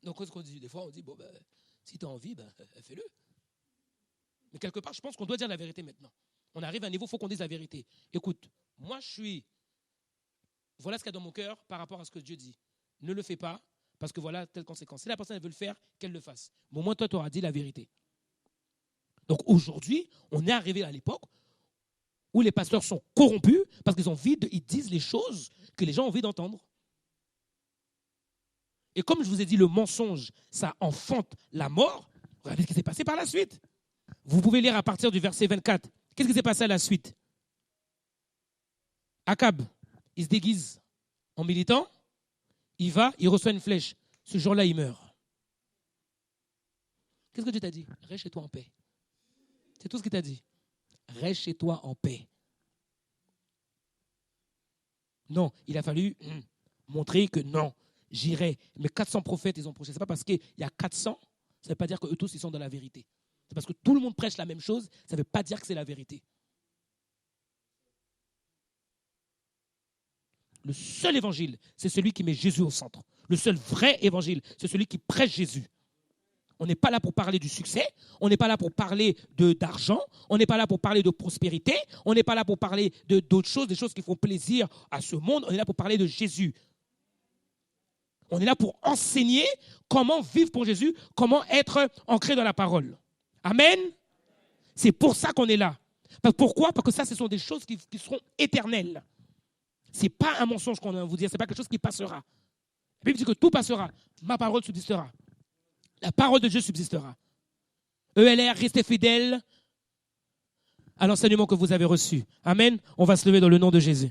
Donc, des fois, on dit, bon, si tu as envie, fais-le. Mais quelque part, je pense qu'on doit dire la vérité maintenant. On arrive à un niveau, il faut qu'on dise la vérité. Écoute, moi, je suis voilà ce qu'il y a dans mon cœur par rapport à ce que Dieu dit. Ne le fais pas, parce que voilà telle conséquence. Si la personne elle veut le faire, qu'elle le fasse. Mais au moins, toi, tu auras dit la vérité. Donc aujourd'hui, on est arrivé à l'époque où les pasteurs sont corrompus parce ils disent les choses que les gens ont envie d'entendre. Et comme je vous ai dit, le mensonge, ça enfante la mort. Regardez ce qui s'est passé par la suite. Vous pouvez lire à partir du verset 24. Qu'est-ce qui s'est passé à la suite? Akab, il se déguise en militant, il va, il reçoit une flèche. Ce jour-là, il meurt. Qu'est-ce que Dieu t'a dit? Reste chez toi en paix. C'est tout ce qu'il t'a dit. Reste chez toi en paix. Non, il a fallu montrer que non, j'irai. Mais 400 prophètes, ils ont prêché. Ce n'est pas parce qu'il y a 400, ça ne veut pas dire qu'eux tous, ils sont dans la vérité. C'est parce que tout le monde prêche la même chose, ça ne veut pas dire que c'est la vérité. Le seul évangile, c'est celui qui met Jésus au centre. Le seul vrai évangile, c'est celui qui prêche Jésus. On n'est pas là pour parler du succès, on n'est pas là pour parler d'argent, on n'est pas là pour parler de prospérité, on n'est pas là pour parler d'autres choses, des choses qui font plaisir à ce monde, on est là pour parler de Jésus. On est là pour enseigner comment vivre pour Jésus, comment être ancré dans la parole. Amen. C'est pour ça qu'on est là. Pourquoi? Parce que ça, ce sont des choses qui seront éternelles. Ce n'est pas un mensonge qu'on va vous dire, ce n'est pas quelque chose qui passera. La Bible dit que tout passera, ma parole subsistera. La parole de Dieu subsistera. ELR, restez fidèles à l'enseignement que vous avez reçu. Amen. On va se lever dans le nom de Jésus.